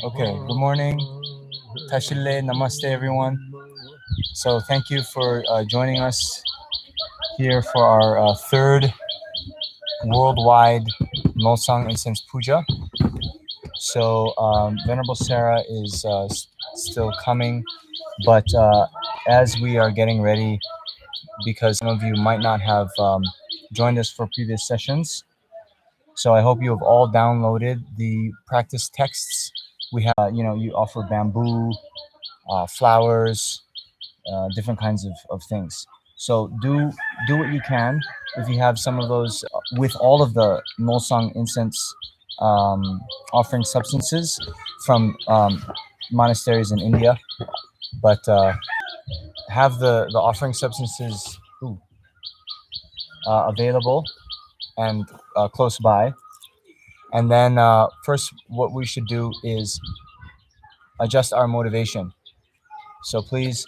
Okay, good morning. Tashile, namaste everyone. So thank you for joining us here for our third worldwide Nolsang Incense Puja. So Venerable Sarah is still coming, but as we are getting ready, because some of you might not have joined us for previous sessions, so I hope you have all downloaded the practice texts. We have, you offer bamboo, flowers, different kinds of things. So do what you can. If you have some of those with all of the Nolsang incense offering substances from monasteries in India, but have the offering substances available and close by. And then first, what we should do is adjust our motivation. So please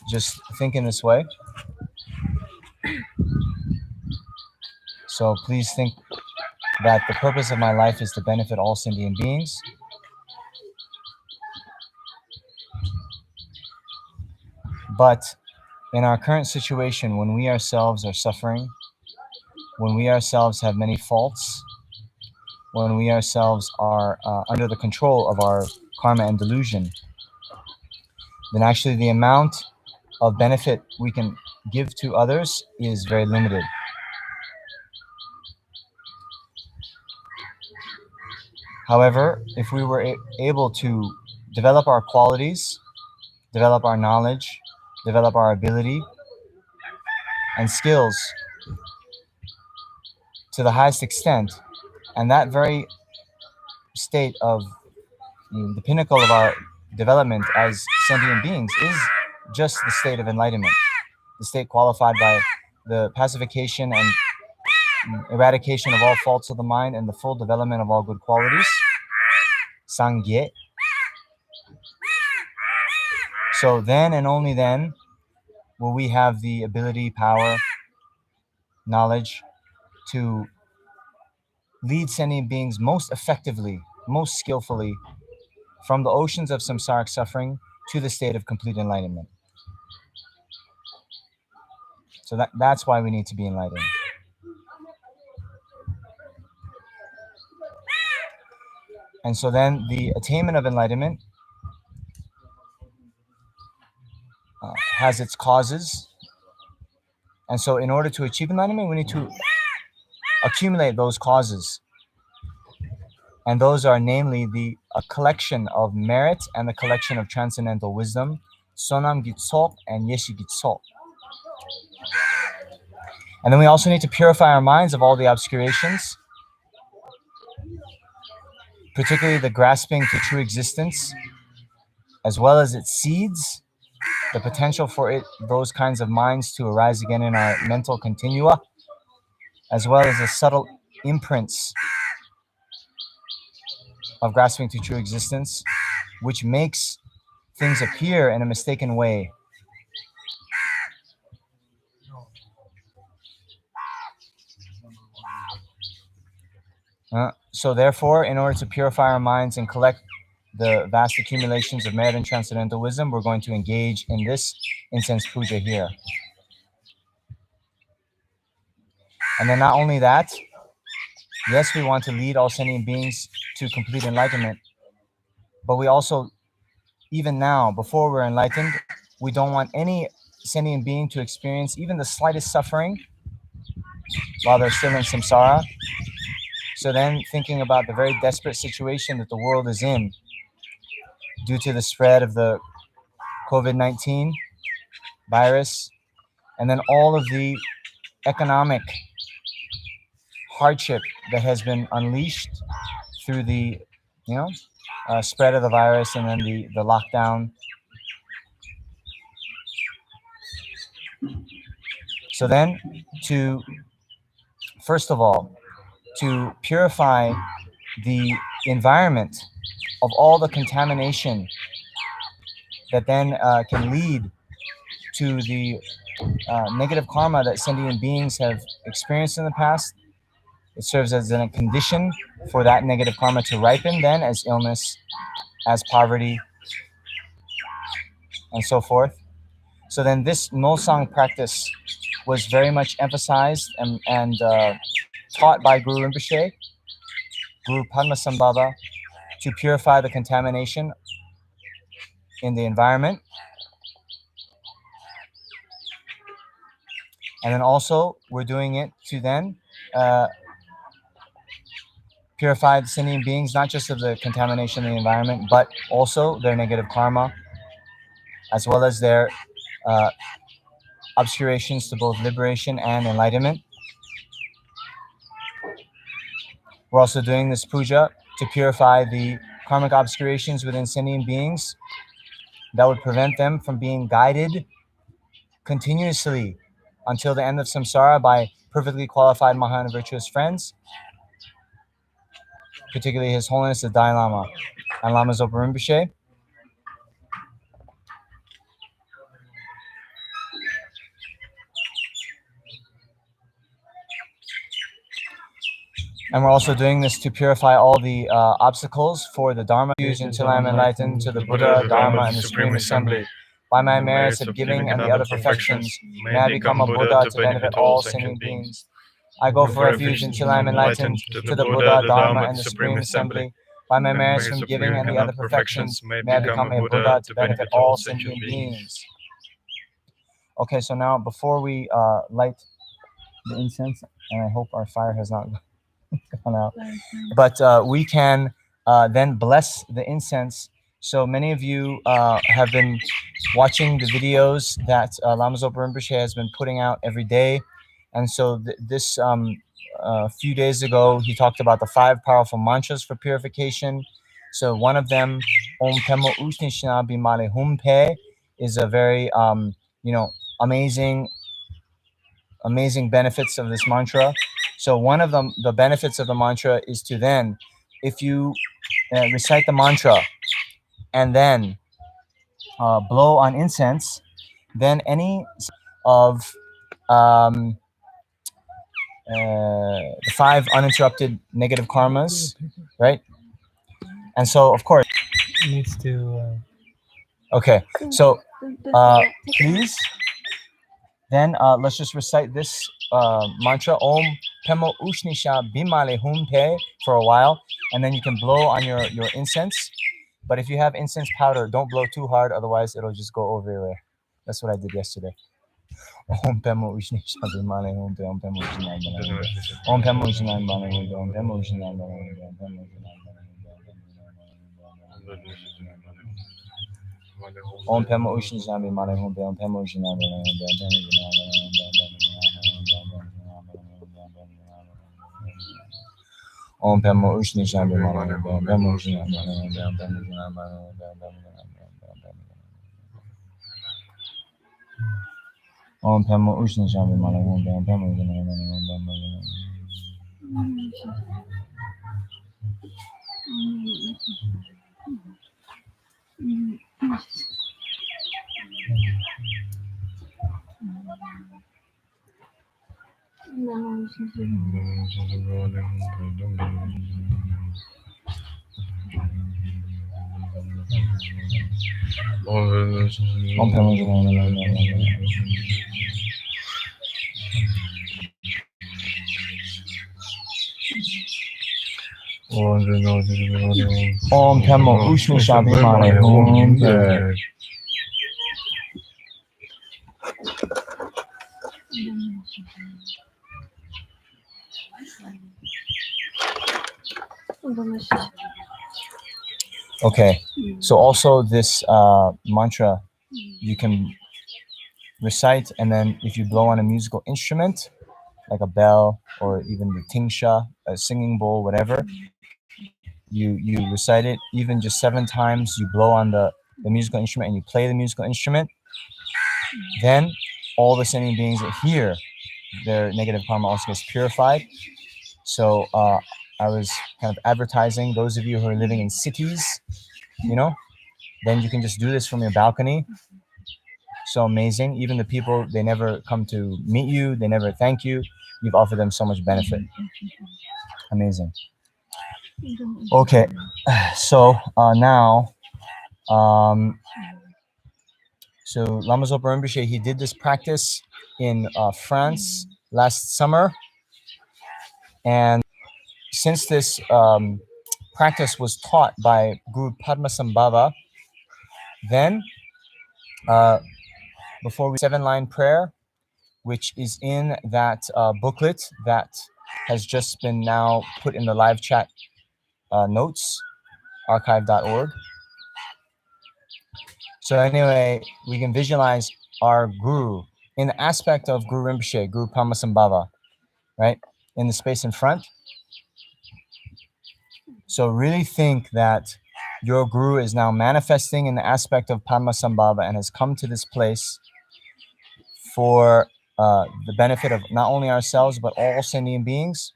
just think in this way. So please think that the purpose of my life is to benefit all sentient beings. But in our current situation, when we ourselves are suffering, when we ourselves have many faults, when we ourselves are under the control of our karma and delusion, then actually the amount of benefit we can give to others is very limited. However, if we were able to develop our qualities, develop our knowledge, develop our ability and skills to the highest extent, and that very state of the pinnacle of our development as sentient beings is just the state of enlightenment, the state qualified by the pacification and eradication of all faults of the mind and the full development of all good qualities, sangye. So then and only then will we have the ability, power, knowledge to lead sentient beings most effectively, most skillfully from the oceans of samsaric suffering to the state of complete enlightenment. So that's why we need to be enlightened. And so then the attainment of enlightenment has its causes. And so in order to achieve enlightenment, we need to accumulate those causes. And those are namely the collection of merit and the collection of transcendental wisdom, Sonam Gitsok and Yeshi Gitsok. And then we also need to purify our minds of all the obscurations, particularly the grasping to true existence, as well as its seeds, the potential for those kinds of minds to arise again in our mental continua, as well as the subtle imprints of grasping to true existence, which makes things appear in a mistaken way. So therefore, in order to purify our minds and collect the vast accumulations of merit and transcendental wisdom, we're going to engage in this incense puja here. And then not only that, yes, we want to lead all sentient beings to complete enlightenment, but we also, even now, before we're enlightened, we don't want any sentient being to experience even the slightest suffering while they're still in samsara. So then thinking about the very desperate situation that the world is in due to the spread of the COVID-19 virus, and then all of the economic hardship that has been unleashed through the spread of the virus and then the lockdown. So then to, first of all, to purify the environment of all the contamination that then can lead to the negative karma that sentient beings have experienced in the past, It serves as a condition for that negative karma to ripen then as illness, as poverty, and so forth. So then this Nolsang practice was very much emphasized and taught by Guru Rinpoche, Guru Padmasambhava, to purify the contamination in the environment. And then also we're doing it to then purify the sentient beings, not just of the contamination in the environment, but also their negative karma, as well as their obscurations to both liberation and enlightenment. We're also doing this puja to purify the karmic obscurations within sentient beings that would prevent them from being guided continuously until the end of samsara by perfectly qualified Maha and virtuous friends, particularly His Holiness the Dalai Lama and Lama Zopa Rinpoche. And we're also doing this to purify all the obstacles for the Dharma use until I am enlightened to the Buddha, Dharma, and the Supreme Assembly. By my merits of giving and the other perfections, may I become a Buddha to benefit all sentient beings. I go for refuge until I am enlightened to the Buddha, Dharma, and the Supreme Assembly. By my merits from giving and the other perfections, may I become a Buddha to benefit all sentient beings. Okay, so now before we light the incense, and I hope our fire has not gone out, but we can then bless the incense. So many of you have been watching the videos that Lama Zopa Rinpoche has been putting out every day. And so this few days ago, he talked about the 5 powerful mantras for purification. So one of them, Om Pemo Ushni Shina Bimale Humpe, is a very amazing benefits of this mantra. So one of the benefits of the mantra is to then, if you recite the mantra and then blow on incense, then any of the 5 uninterrupted negative karmas, right? And so, of course, needs to. Okay, so please, then let's just recite this mantra, Om Pemo Ushnisha Bimale Humpe, for a while, and then you can blow on your incense. But if you have incense powder, don't blow too hard, otherwise it'll just go over everywhere. That's what I did yesterday. Om Pemo Ushnisha Bimale Humpe, Om Pemo Ushnisha Bimale Humpe, Om Pemo Ushnisha Bimale Humpe, Om Pemo Ushnisha Bimale Humpe, Om Pemo Ushnisha Om Pemo Ushnisha Bimale Humpe, Om Pemo Ushnisha Bimale Om Pemo Ushnisha Bimale Humpe, Om Pemo Ushnisha Om Pemo Ushnisha Bimale Humpe, Om Pemo Om Pemo Ushnisha Bimale Humpe. Okay, so also this mantra you can recite, and then if you blow on a musical instrument like a bell or even the tingsha, a singing bowl, whatever, you recite it even just 7 times. You blow on the musical instrument and you play the musical instrument, then all the sentient beings that hear their negative karma also gets purified. So I was kind of advertising those of you who are living in cities, then you can just do this from your balcony. So amazing. Even the people, they never come to meet you, they never thank you. You've offered them so much benefit. Amazing. Okay, so now, so Lama Zopa Rinpoche, he did this practice in France last summer, and since this practice was taught by Guru Padmasambhava, then before we 7-line prayer, which is in that booklet that has just been now put in the live chat notes, archive.org. So anyway, we can visualize our guru in the aspect of Guru Rinpoche, Guru Padmasambhava, right? In the space in front. So really think that your guru is now manifesting in the aspect of Padmasambhava and has come to this place for the benefit of not only ourselves, but all sentient beings.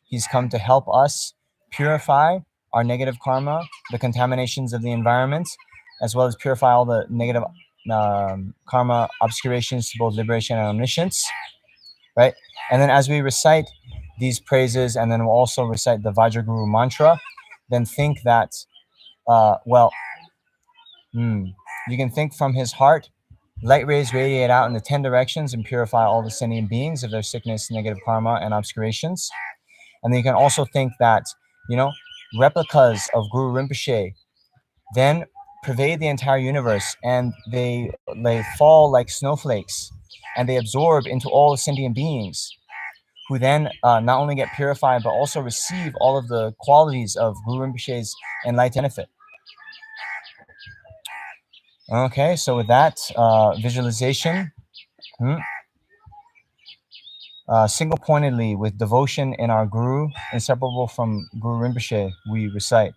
He's come to help us purify our negative karma, the contaminations of the environment, as well as purify all the negative karma obscurations to both liberation and omniscience, right? And then as we recite these praises, and then we'll also recite the Vajra Guru mantra, then think that, you can think from his heart, light rays radiate out in the 10 directions and purify all the sentient beings of their sickness, negative karma, and obscurations. And then you can also think that, replicas of Guru Rinpoche then pervade the entire universe, and they fall like snowflakes, and they absorb into all the sentient beings, who then not only get purified, but also receive all of the qualities of Guru Rinpoche's enlightened benefit. Okay, so with that visualization, single-pointedly with devotion in our Guru, inseparable from Guru Rinpoche, we recite.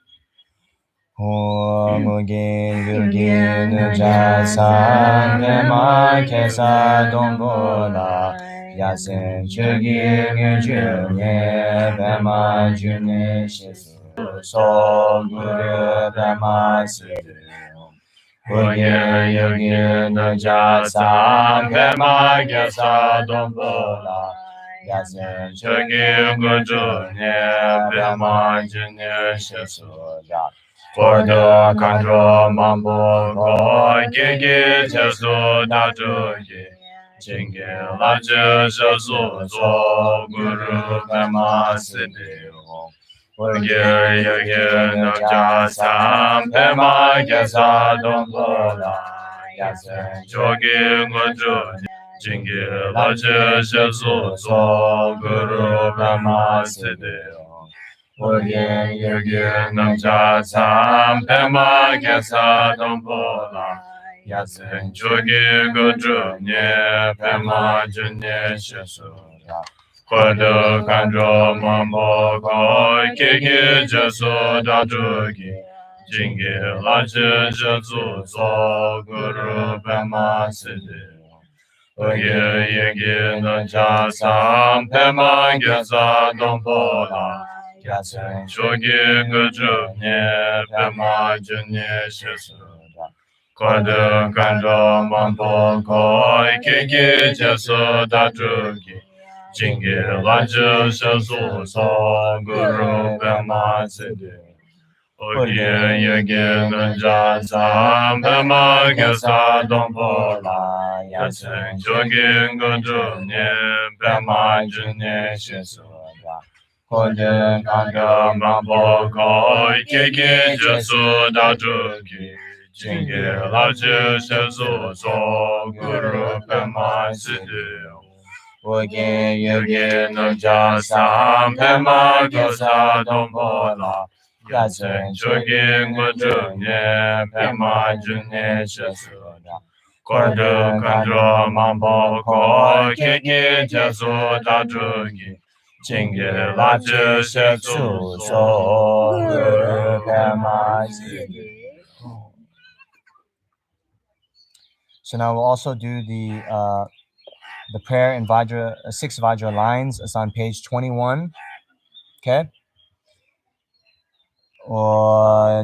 Om Gin Yugin Jasa Pema Kesa Dombola Yasen Chugin Junye Pema June Shisu So Guru Pema Siddhi Yugin Jasa Pema Kesa Dombola Yasen Chugin Junye Pema June Shisu Khadro Namsel Dorje Rinpoche Guru Padmasambhava Guru Padmasambhava Yugin Jasa Pema Kesa Dombola Yasen Chogi Gudrunye Pema Junye Shesura Khadro Namsel Kiki Jesu Dadrugi Jingi Lachi Jesu So Guru Padmasambhava Yugin Jasa Pema Kesa Dombola Yasen Chogi Gudrunye Pema Junye Shesura Khadro Namsel Kiki Jesu Dadrugi Jingi Lachi Jesu So Guru Padmasambhava Yugin Jasa Pema Kesa Dombola Yasen Chogi Gudrunye Pema Junye Shesura Khadro Namsel Kiki Jesu Dadrugi Jingi Lachi Jesu So Guru Padmasambhava Yugin Jasa Pema Kesa Dombola Yasen Chogi Gudrunye Pema Junye Shesura Khadro Namsel Kiki Jesu Dadrugi Jingi Lachi Jesu So Guru Padmasambhava. So now we'll also do the prayer in Vajra, 6 Vajra lines. It's on page 21. Okay.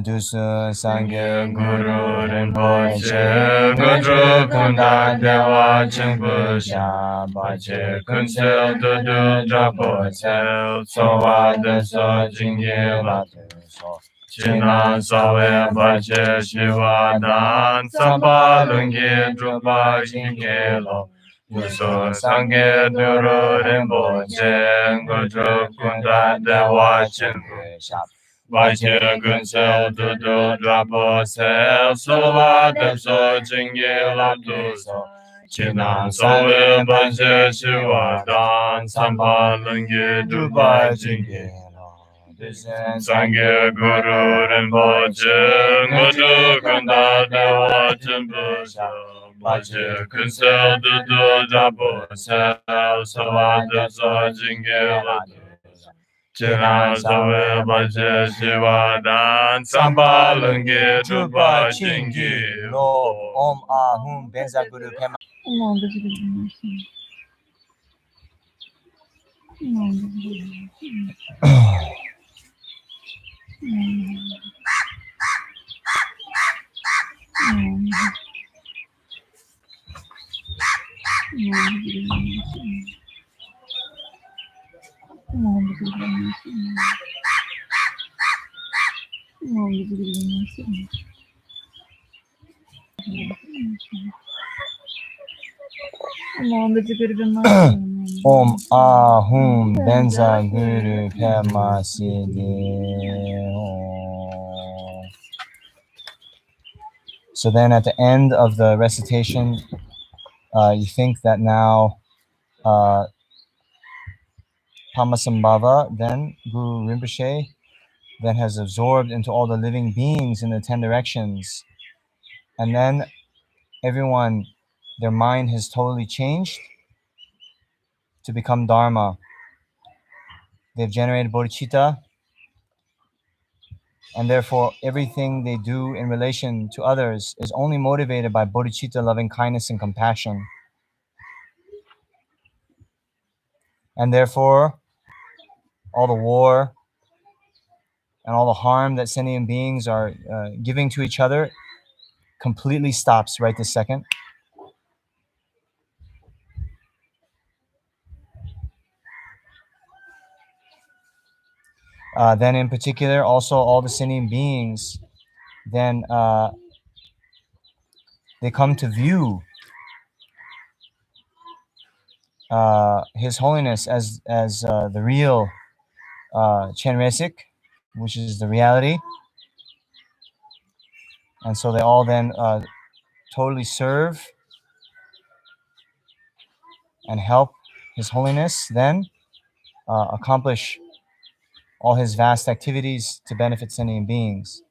dusu sangye Guru Rinpoche Khadro Kunda Dewa Chimpu Sha Bache Kunsel Dudu Drapo Sel Sowa Deso Jingye Latu So China Sawe Bache Shiva Dan Samba Lungi Drupa Jingye Lo Dusu Sangye Duru Rinpoche Khadro Kunda Dewa Chimpu Sha Bache Kunsel Dudu Drapo Sel Sowa Deso Jingye Latu So China Sawe Bache Shiva Dan Samba Lungi Drupa Jingye Sangye Guru Rinpoche Khadro Kunda Dewa Chimpu Sha Bache Kunsel Dudu Drapo Sel Sowa Deso Jingye Latu China Sawe Bache Shiva Dan Samba Lungi Drupa Jingye Lo Om Ahum Benza Guru Pema Om Ahum Benza Guru Pema Siddhi. So then at the end of the recitation, you think that now Padmasambhava, then Guru Rinpoche, then has absorbed into all the living beings in the 10 directions. And then everyone, their mind has totally changed to become Dharma. They've generated bodhicitta, and therefore everything they do in relation to others is only motivated by bodhicitta, loving kindness and compassion. And therefore, all the war and all the harm that sentient beings are giving to each other completely stops right this second. Then in particular, also all the sentient beings, then they come to view His Holiness as the real Chenresik, which is the reality. And so they all then totally serve and help His Holiness then accomplish all his vast activities to benefit sentient beings.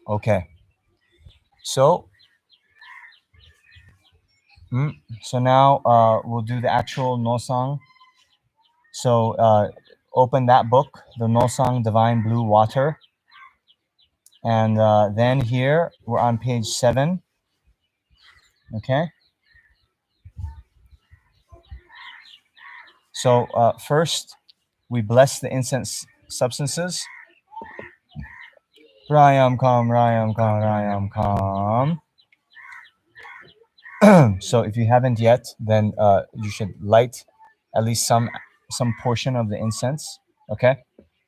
Okay. So now we'll do the actual Nolsang. So open that book, the Nolsang Divine Blue Water. And then here, we're on page 7. Okay. So first, we bless the incense substances. Rayam Kam, Rayam Kam, Rayam Kam. So if you haven't yet, then you should light at least some portion of the incense. Okay.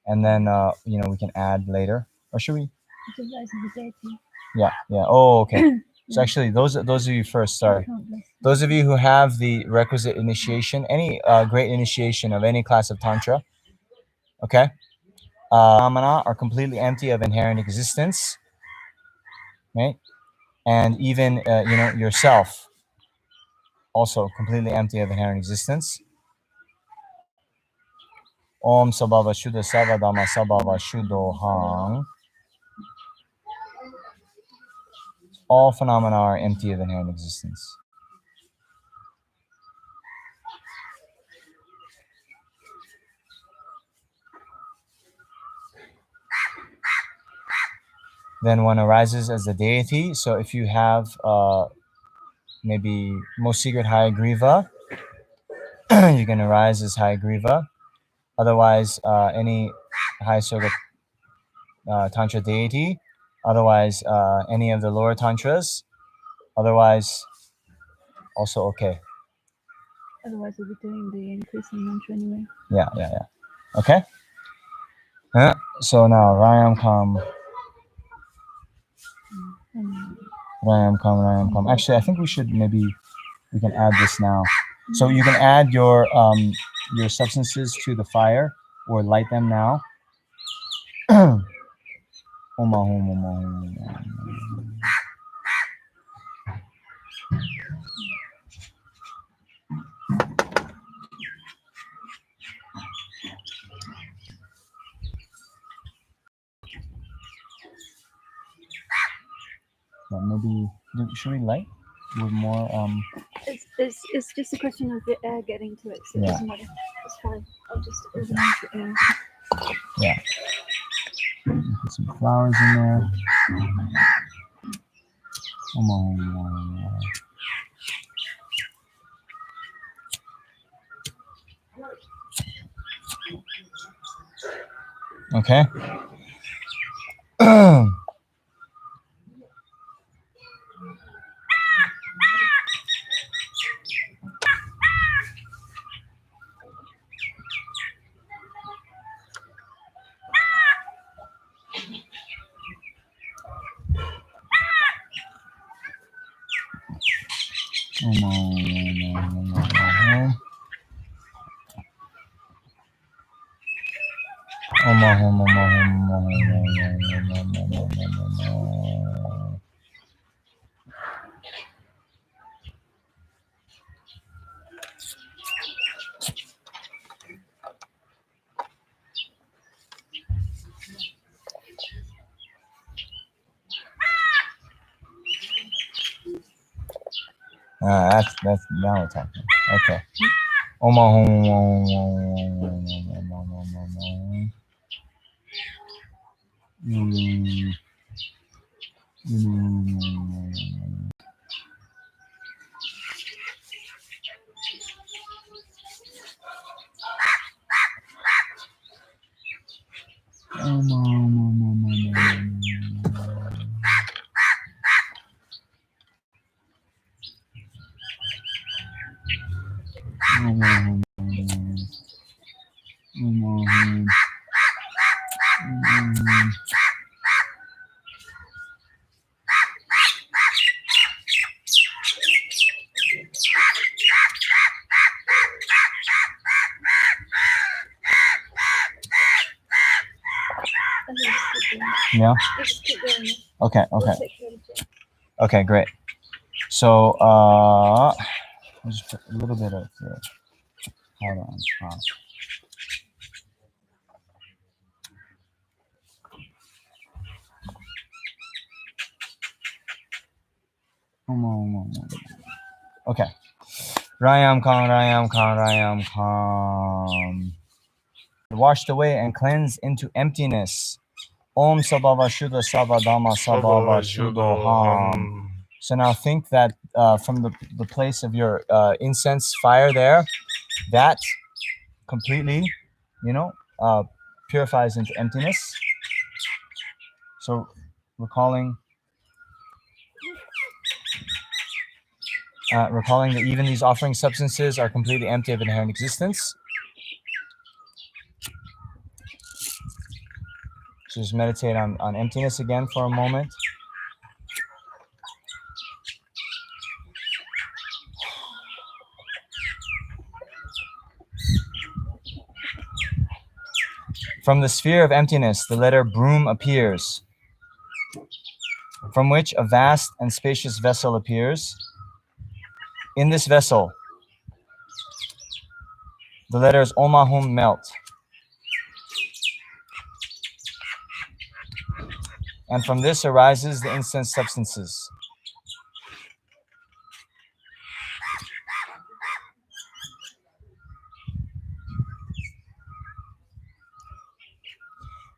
And then, we can add later. Or should we? Yeah. Oh, okay. So actually, those of you first, sorry. Those of you who have the requisite initiation, any great initiation of any class of Tantra, okay? Phenomena are completely empty of inherent existence, right? And even, yourself, also completely empty of inherent existence. Om Sabhava Shuddha Savadama Sabhava Shuddho Hang. All phenomena are empty of inherent existence. Then one arises as the deity. So if you have maybe most secret Hayagriva, you can arise as Hayagriva. Otherwise, any high circle tantra deity. Otherwise, any of the lower tantras. Otherwise, also okay. Otherwise, we'll be doing the increasing mantra anyway. Yeah. Okay. So now Rayam Kam. Rayam Kam. Actually, I think we should we can add this now. So you can add your substances to the fire or light them now. Maybe should we light with more? It's just a question of the air getting to it. So it doesn't matter. It's fine. I'll just organize the air. Yeah. Put some flowers in there. Okay. That's now we're talking. Okay. Yeah. Okay, great. So I'll just put a little bit of the powder on top. Okay. Rayam Kam. Washed away and cleansed into emptiness. Om Sabhava Shuddha Sabha Dhamma Sabhava Shuddho Ham. So now think that from the place of your incense fire there, that completely, purifies into emptiness. So recalling that even these offering substances are completely empty of inherent existence. So just meditate on emptiness again for a moment. From the sphere of emptiness, the letter Broom appears, from which a vast and spacious vessel appears. In this vessel, the letters Om Ahum melt. And from this arises the incense substances.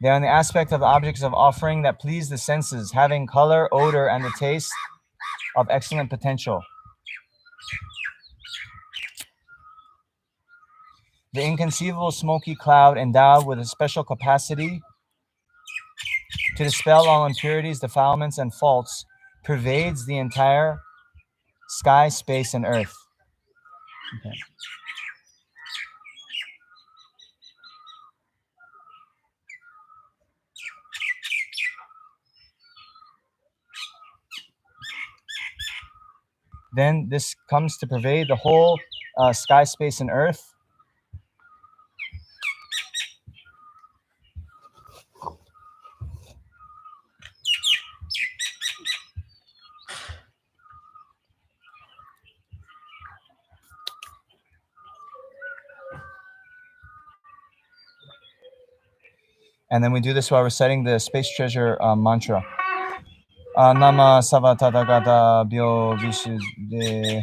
They are in the aspect of the objects of offering that please the senses, having color, odor, and the taste of excellent potential. The inconceivable smoky cloud endowed with a special capacity to dispel all impurities, defilements, and faults pervades the entire sky, space, and earth. Okay. Then this comes to pervade the whole sky, space, and earth. And then we do this while reciting the space treasure mantra. Nama Savatadagata Bio Vishuddhe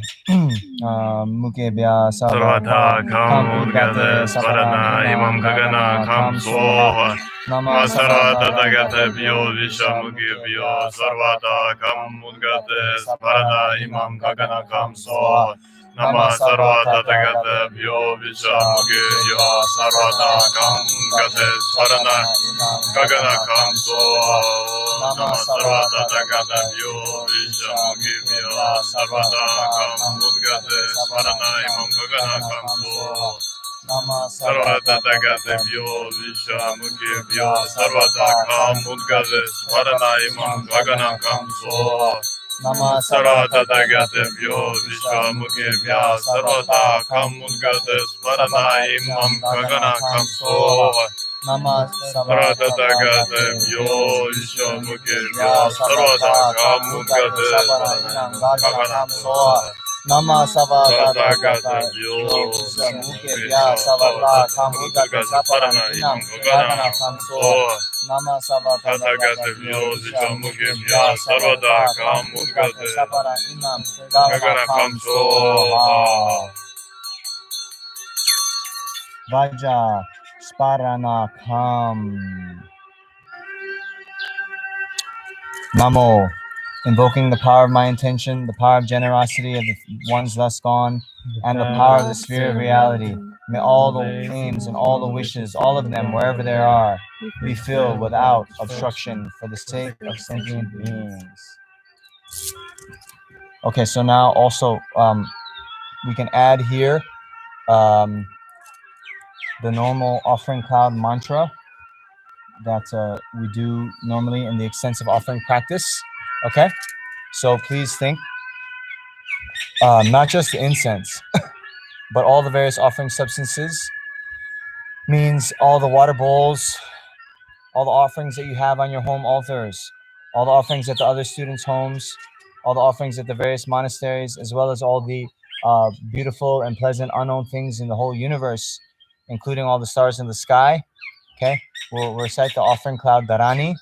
Mukebhya Sarvata Kam Udgate Svarana Imam Gagana Kam Soha Nama Sarvata Dagata Bio Vishamukebhya Sarvata Kam Udgate Svarana Imam Gagana Kam Soha Nama Sarvata Dagata Bio Vishamukebhya Sarvata Kam Udgate Svarana Imam Gagana Kam Soha Nama Sarvata Dagata Bio Vishamukebhya Sarvata Kam Udgate Svarana Imam Gagana Kam Soha Nama Sarvata Dagata Bio Vishamukebhya Sarvata Kam Udgate Svarana Imam Gagana Kam Soha Nama Sarvata Dagata Bio Vishamukebhya Sarvata Kam Udgate Svarana Imam Gagana Kam Soha Nama Sarvata Dagata Bio Vishamukebhya Sarvata Kam Udgate Svarana Imam Gagana Kam Soha Nama Sarvata Dagata Bio Vishamukebhya Sarvata Kam Udgate Svarana Imam Gagana Kam Soha Nama Sarvata Dagata Bio Vishamukebhya Sarvata Kam Udgate Svarana Imam Gagana Kam Soha Vaja Sparana Kam Namo, invoking the power of my intention, the power of generosity of the ones thus gone, and the power of the sphere of reality. May all the aims and all the wishes, all of them, wherever they are, be filled without obstruction for the sake of sentient beings. Okay, so now also we can add here the normal offering cloud mantra that we do normally in the extensive offering practice. Okay, so please think not just the incense, but all the various offering substances, means all the water bowls, all the offerings that you have on your home altars, all the offerings at the other students' homes, all the offerings at the various monasteries, as well as all the beautiful and pleasant unknown things in the whole universe, including all the stars in the sky. Okay, we'll recite the offering cloud Dharani,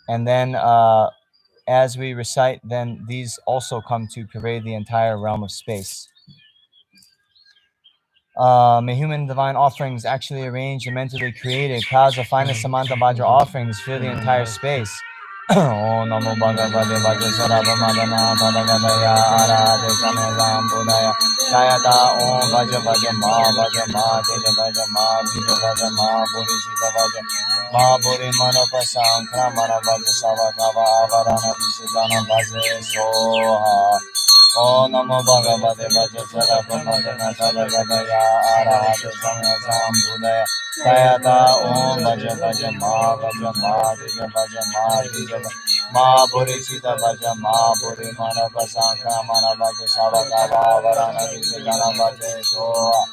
and then as we recite, then these also come to pervade the entire realm of space. May human divine offerings actually arranged and mentally created clouds of finest Samanta Vajra offerings fill the entire space. Om Namo Bhagavate Vajrasaravamagana Tadagadaya Arahate Samyasam Buddhaya Jayata Om Vajra Vajra Ma Vajra Ma Teja Vajra Ma Vijra Vajra Ma Purishita Vajra Ma Puri Manopasam Kramana Vajra Savakava Avarana Visudana Vajra Soha Om Namo Bhagavate Vajrasaravamagana Tadagadaya Arahate Samyasam Buddhaya Jayata Om Vajra Vajra Ma Vajra Ma Vijra Vajra Ma Vijra Ma Purishita Vajra Ma Puri Manopasam Kramana Vajra Savakava Avarana Visudana Vajra Soha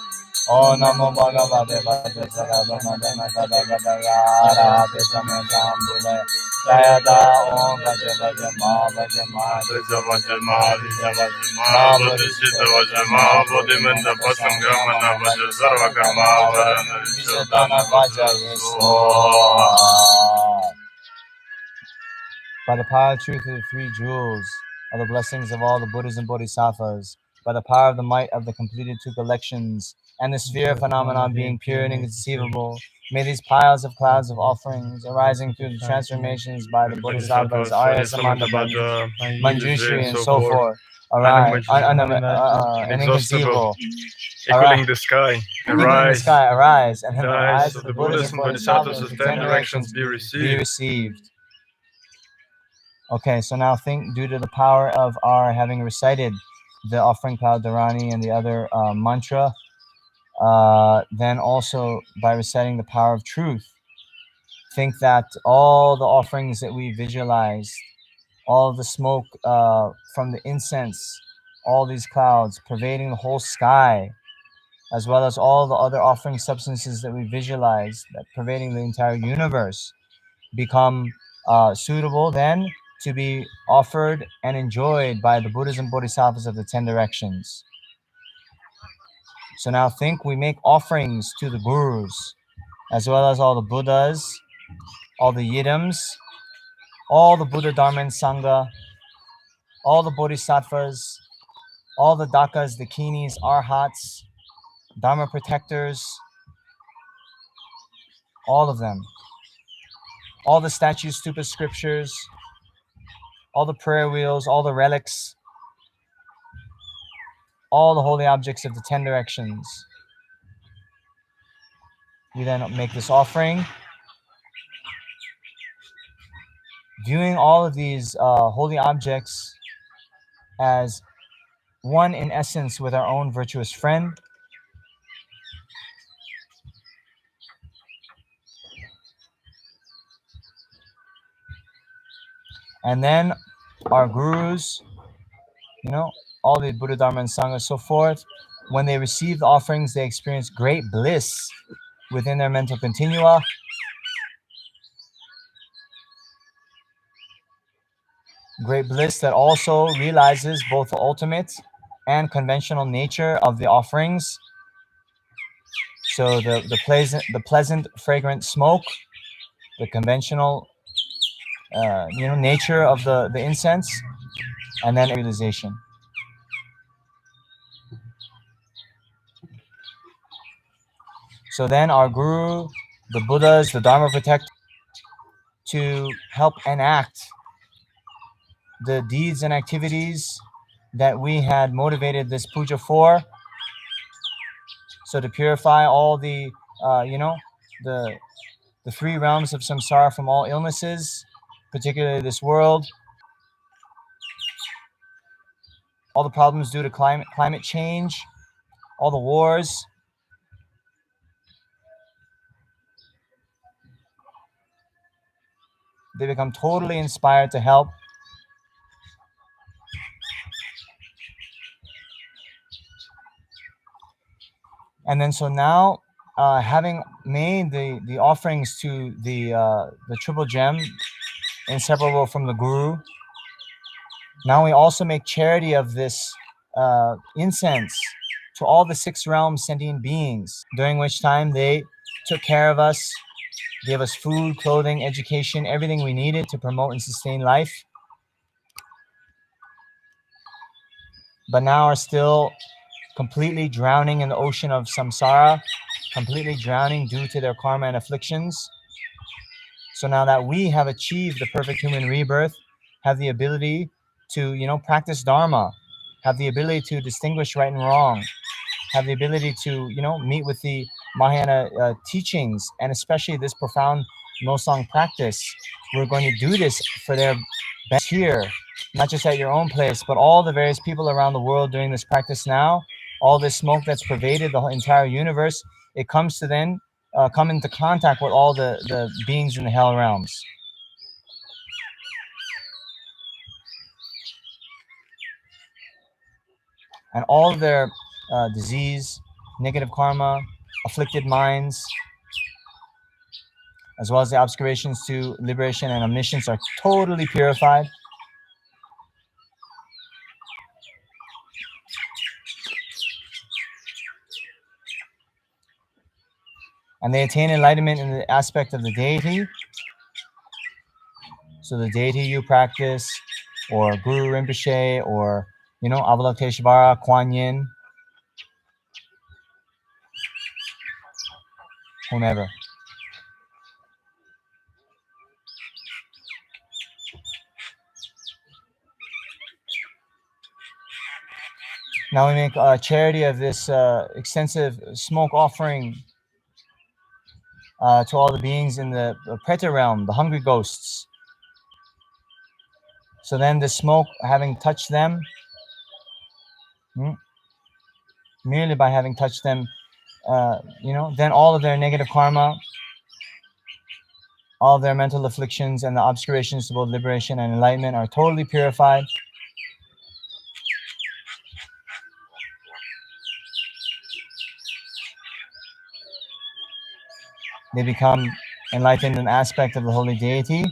Om Namo Bhagavate Vajrasaravamagana Tadagadaya Arahate Samyasam Buddhaya Jayata Om Vajra Vajra Ma Vajra Ma Vijra Vajra Ma Vijra Vajra Ma Purishita Vajra Ma Bodhimanda Pasangramana Vajra Sarvakarma Avarana Visudana Vajra Soha. By the power of truth of the three jewels, of the blessings of all the Buddhas and Bodhisattvas, by the power of the might of the completed two collections, and the sphere of phenomena being pure and inconceivable, may these piles of clouds of offerings arising through the transformations by the Bodhisattvas, Arya Samanta Manjushri, and so forth, Arise, inexhaustible, Arise. equaling the sky, In the arise. sky, arise, and The in the eyes of the Buddhas and Bodhisattvas of of 10 directions be be received. received. Okay, so now think, due to the power of our having recited the offering cloud Dharani and the other mantra, then also by reciting the power of truth, think that all the offerings that we visualized, all of the smoke from the incense, all these clouds pervading the whole sky, as well as all the other offering substances that we visualize that pervading the entire universe, become suitable then to be offered and enjoyed by the Buddhas and Bodhisattvas of the 10 directions. So now think, we make offerings to the Gurus, as well as all the Buddhas, all the Yidams, all the Buddha, Dharma, and Sangha, all the Bodhisattvas, all the Dakas, the Kinis, Arhats, Dharma protectors, all of them. All the statues, stupas, scriptures, all the prayer wheels, all the relics, all the holy objects of the 10 directions. We then make this offering, viewing all of these holy objects as one in essence with our own virtuous friend. And then our gurus, all the Buddha, Dharma, and Sangha, so forth, when they receive the offerings, they experience great bliss within their mental continua. Great bliss that also realizes both the ultimate and conventional nature of the offerings. So the pleasant, fragrant smoke, the conventional, nature of the incense, and then realization. So then our Guru, the Buddhas, the Dharma protect, to help enact the deeds and activities that we had motivated this puja for. So to purify all the, the 3 realms of samsara from all illnesses, particularly this world, all the problems due to climate change, all the wars. They become totally inspired to help. And then so now, having made the offerings to the triple gem, inseparable from the Guru, now we also make charity of this incense to all the 6 realms sentient beings, during which time they took care of us, gave us food, clothing, education, everything we needed to promote and sustain life, but now are still completely drowning in the ocean of samsara, completely drowning due to their karma and afflictions. So now that we have achieved the perfect human rebirth, have the ability to, practice Dharma, have the ability to distinguish right and wrong, have the ability to, meet with the Mahayana teachings, and especially this profound Nolsang practice. We're going to do this for their best here, not just at your own place, but all the various people around the world doing this practice now. All this smoke that's pervaded the entire universe, it comes to then come into contact with all the beings in the hell realms. And all of their disease, negative karma, afflicted minds, as well as the obscurations to liberation and omniscience, are totally purified. And they attain enlightenment in the aspect of the deity. So the deity you practice, or Guru Rinpoche, or, Avalokiteshvara, Kuan Yin, whomever. Now we make charity of this extensive smoke offering to all the beings in the Preta realm, the hungry ghosts. So then the smoke, having touched them, merely by having touched them, then all of their negative karma, all of their mental afflictions and the obscurations to both liberation and enlightenment are totally purified. They become enlightened in aspect of the holy deity.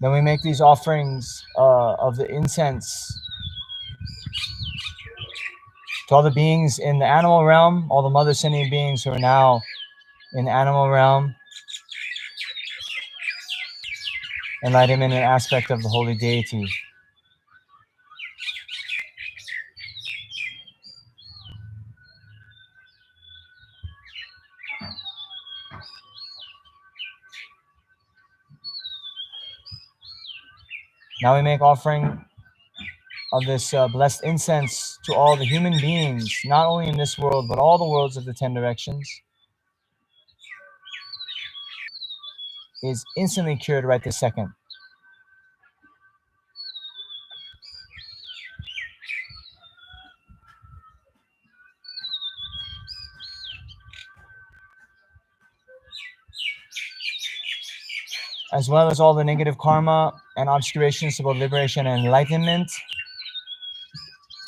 Then we make these offerings of the incense to all the beings in the animal realm, all the mother sentient beings who are now in the animal realm, enlightenment in aspect of the holy deity. Now we make offering of this blessed incense to all the human beings, not only in this world, but all the worlds of the 10 directions. Is instantly cured right this second. As well as all the negative karma and obscurations about liberation and enlightenment.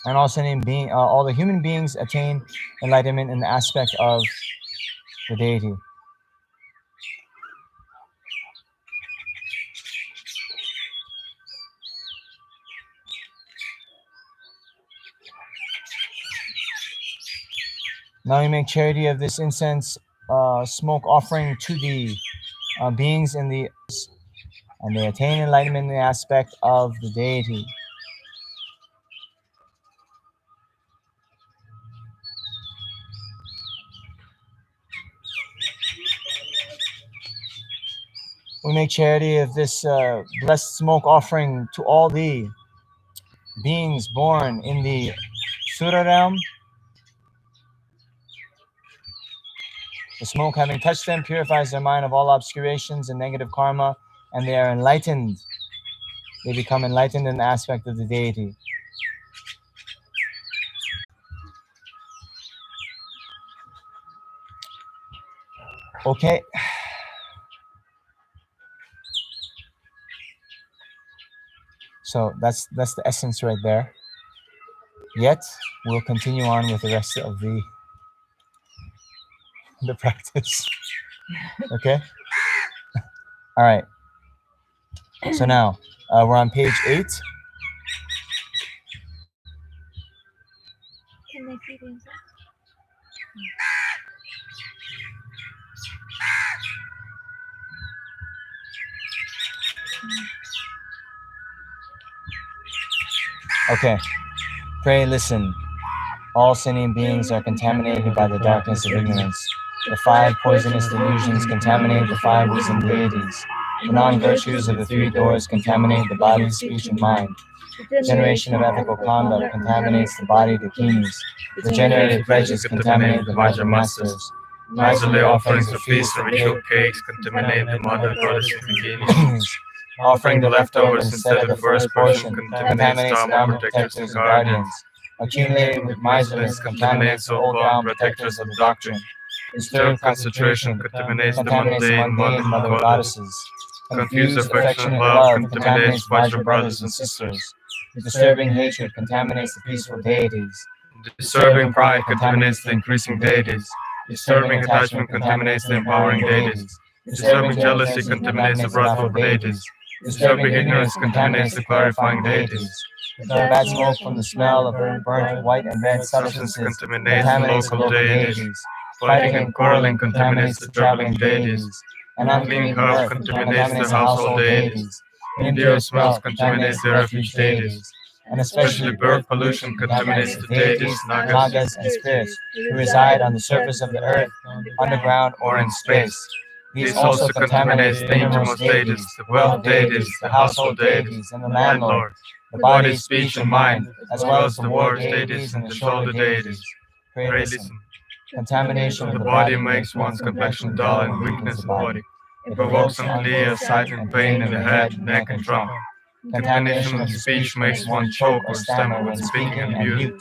And also all the human beings attain enlightenment in the aspect of the deity. Now we make charity of this incense smoke offering to the beings in the, and they attain enlightenment in the aspect of the deity. We make charity of this blessed smoke offering to all the beings born in the Sura realm. The smoke, having touched them, purifies their mind of all obscurations and negative karma, and they are enlightened. They become enlightened in the aspect of the deity. Okay. So that's the essence right there. Yet we'll continue on with the rest of the practice. Okay. All right. So now we're on page 8. Can they see the incense? Okay. Pray, listen. All sentient beings are contaminated by the darkness of ignorance. The 5 poisonous delusions contaminate the 5 wisdom deities. The non-virtues of the 3 doors contaminate the body, speech, and mind. The generation of ethical conduct contaminates the body, the kings. The generated pledges contaminate the Vajra masters. Miserly offerings of feasts or ritual cakes contaminate the mother goddess of beginnings. Offering the leftovers instead of the first portion contaminates the Dharma protectors and guardians. Accumulating with miserliness contaminates the old Dharma protectors of the doctrine. Disturbed concentration contaminates the mundane mother goddesses. Confused affection and love contaminates Vajra brothers and sisters. Disturbing hatred contaminates the peaceful deities. Disturbing pride contaminates the increasing deities. Disturbing attachment contaminates the empowering deities. Disturbing jealousy contaminates the wrathful deities. Disturbing ignorance contaminates the clarifying deities. The bad smoke from the smell of burnt white and red substances contaminates the local deities. Fighting and quarreling contaminates the traveling deities. An unclean herb contaminates the household deities. Impure smells contaminates the refuge deities. and especially birth pollution contaminates the deities, nagas, and spirits who reside on the surface of the earth, underground, or in space. These also contaminate the innermost deities, the wealth deities, the household deities, and the landlord, the body, speech, and mind, as well as the war deities and the shoulder deities. Pray listen. Contamination of the body makes one's complexion dull and weakness of the body. It provokes unclear sight and pain in the head, neck, and trunk. Contamination of the speech makes one choke or stammer when speaking and mute,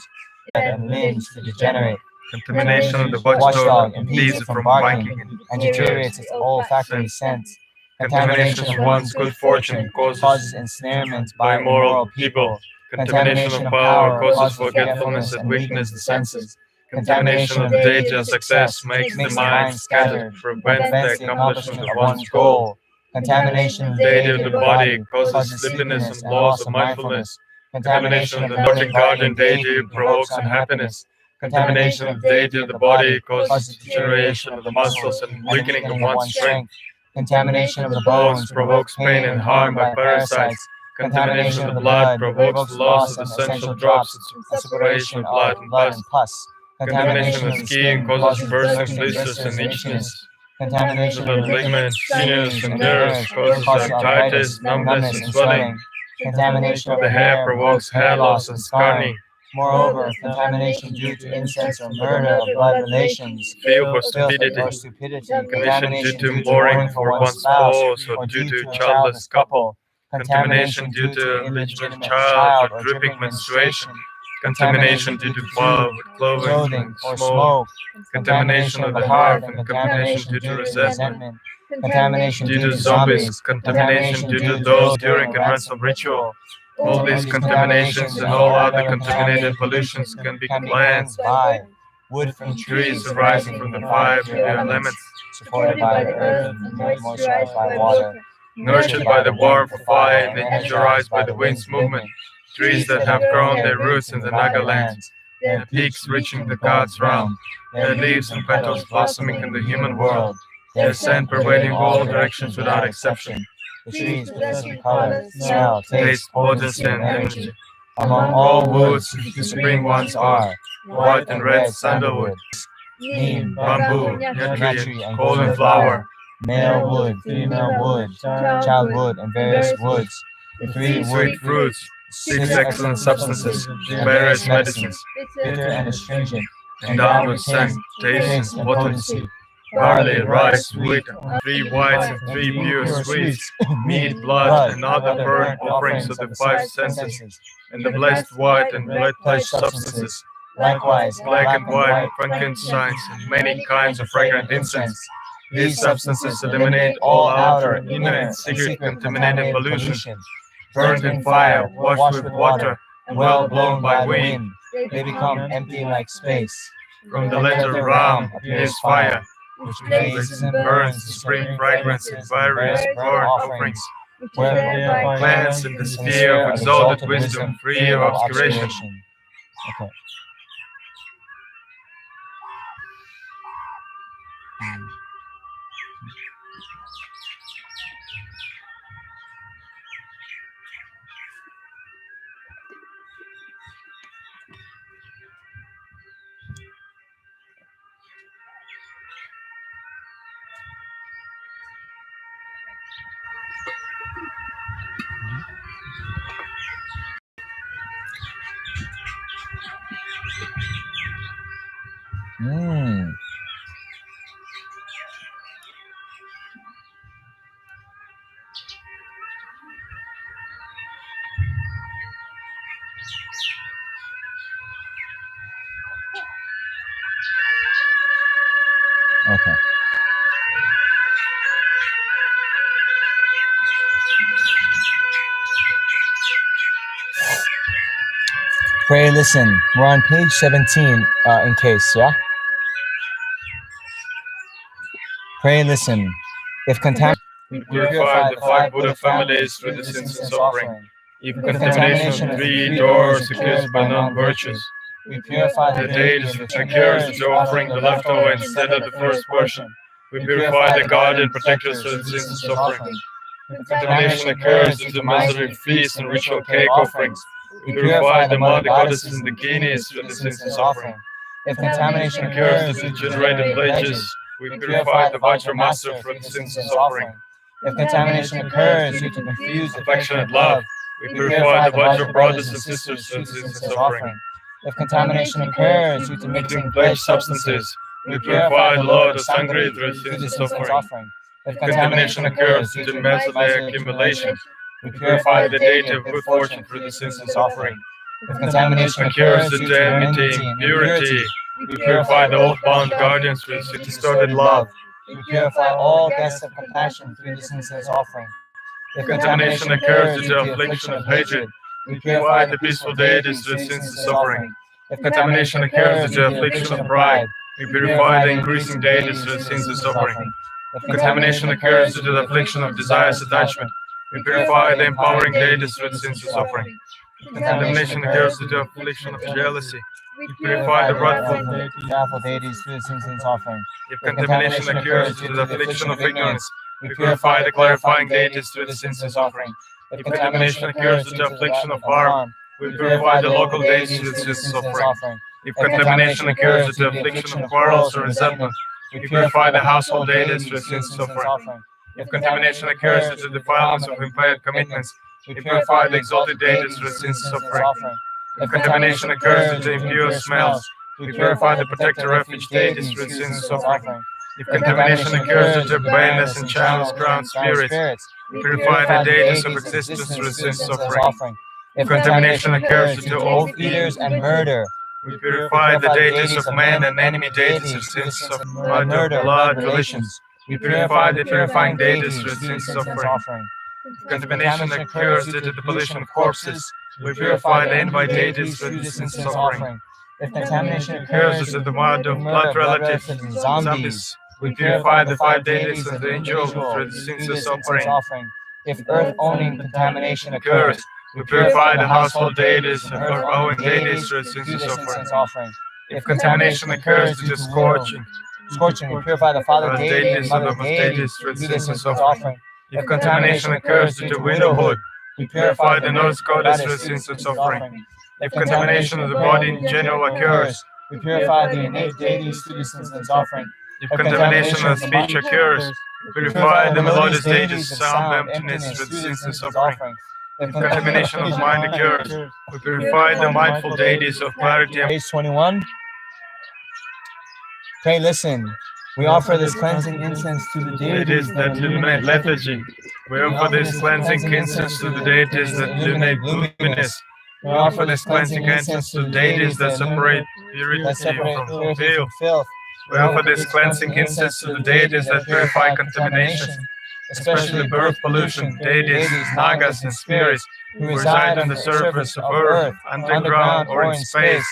and limbs to degenerate. Contamination of the watchdog impedes it from barking and deteriorates its olfactory sense. Contamination of one's good fortune causes ensnarement by immoral people. Contamination of power causes forgetfulness and weakness of the senses. Contamination of the deity of success makes the mind scattered, prevents the accomplishment of one's goal. Contamination of the deity of the body causes sleepiness and loss of mindfulness. Contamination of the Nordic guardian deity provokes unhappiness. Contamination of the deity of the body causes deterioration of the muscles and weakening of one's strength. Contamination of the bones provokes pain and harm by parasites. Contamination of the blood provokes the loss of essential drops and separation of blood and pus. Contamination of the skin causes bursting, blisters, and itchiness. Contamination of the ligaments, sinews, and nerves causes arthritis, numbness, and swelling. Contamination of the hair provokes hair loss and scarring. Moreover, contamination due to incense or murder of blood relations, filth or stupidity, contamination due to mourning for one's spouse or due to a childless couple, contamination due to illegitimate child or dripping menstruation, contamination due to clothing or smoke, contamination of the heart and contamination due to resentment, contamination due to zombies, contamination due to those during a ransom ritual. All these contaminations and all other contaminated pollutions can be cleansed by wood from trees arising from the five elements, supported by the earth and moisturized by water, nurtured by the warmth of fire and energized by the wind's movement. Trees that have grown their roots in the Naga lands, their peaks reaching the gods' realm, their leaves and petals blossoming in the human world, their scent pervading all directions without exception. The trees possessing color, smell, taste, potency, and energy. Among all woods, the supreme ones are white and red sandalwood, neem, bamboo, nyatri, and golden flower, male wood, female wood, child wood, and various woods. The three sweet fruits, 6 excellent substances, various medicines, bitter and astringent, endowed with scent, taste, and potency. Barley, rice, wheat, 3 whites and 3 pure sweets, meat, blood, and other burnt offerings of the 5 senses, and the blessed white and blood-pledged substances, likewise black and white frankincense, and many kinds of fragrant incense. These substances eliminate all outer, inner, and secret contaminated pollution. Burnt in fire, washed with water, and well blown by wind, they become empty like space. From the letter Ram appears fire, which blazes and burns the supreme fragrance in various burnt offerings, where cleansed in the sphere of exalted wisdom, free of obscuration. Okay. Okay. Pray, listen. We're on page 17 in case, yeah? Pray, listen. If contamination... We purify the 5 Buddha families through this incense offering. If contamination of 3 doors occurs by non-virtues, we purify the deities which occurs through offering the leftover instead of the first portion. We purify the guardian protectors through this incense offering. If contamination occurs due to Masoretic feasts and ritual cake offerings, We purify the mother goddesses and the Kinis through this incense offering. If contamination Occurs occurs due due to to generated generated pledges, pledges, we we purify the Vajra Master through this incense offering. If contamination occurs due to confused Affectionate love, we purify the Vajra brothers and sisters through this incense offering. If contamination occurs due to mixing pledged substances, we purify the Lord of Sangri through this incense offering. If Contamination occurs due to mesothelic accumulation, we purify the deity of good fortune through this incense offering. If contamination Occurs due to enmity and impurity, we purify the oath-bound guardians through this distorted love. we purify all guests of compassion through this incense offering. If Contamination occurs due to affliction of hatred, we purify the peaceful deities through this incense offering. If Contamination occurs due to affliction of pride, we purify the increasing deities through this incense offering. If Contamination occurs due to the affliction of desires attachment, we purify the empowering deities through this incense offering. Contamination occurs due to affliction of jealousy, we purify the wrathful deities through this incense offering. If contamination occurs due to the affliction of ignorance, we purify the clarifying deities through this incense offering. If contamination occurs due to affliction of harm, we purify the local deities through this incense offering. If contamination occurs due to the affliction of quarrels or resentment, we purify the household deities through this incense offering. If contamination occurs due to the defilements of impaired commitments, we purify the exalted deities through this incense offering. If contamination occurs due to impure smells, we purify the protector refuge deities through this incense offering. If contamination occurs due to barrenness and childless ground spirits, we purify the deities of existence through this incense offering. If contamination occurs due to oath eaters and murder, we purify the deities of man and enemy deities of sins of murder, blood, relations. We purify the purifying deities through this incense offering. If contamination occurs due to the pollution of corpses, we purify the invite deities through this incense offering. If contamination Occurs due to the mud of blood relatives and zombies, we purify the five deities of the angel through this incense offering. If earth-owning contamination Occurs, we purify the household deities of our own deities through this incense offering. If contamination occurs due to scorching, we purify the father our deity and deities and mother the deity deities through through this this incense incense offering. offering. If contamination occurs due to widowhood, we purify the Norse goddess through this incense offering. If contamination of the body in general occurs, we purify the innate deities through this incense offering. if contamination of speech occurs, purify the melodious deities of sound emptiness through this incense offering. If contamination of mind occurs, we purify the mindful deities of clarity and Page 21. Okay, listen. We offer this cleansing incense to the deities that illuminate lethargy. We offer this cleansing incense to the deities that illuminate gloominess. We offer this cleansing incense to the deities that separate purity from filth. We offer this cleansing incense to the deities that purify contamination, especially birth pollution, deities, nagas, and spirits who reside on the surface of earth, underground, or in space.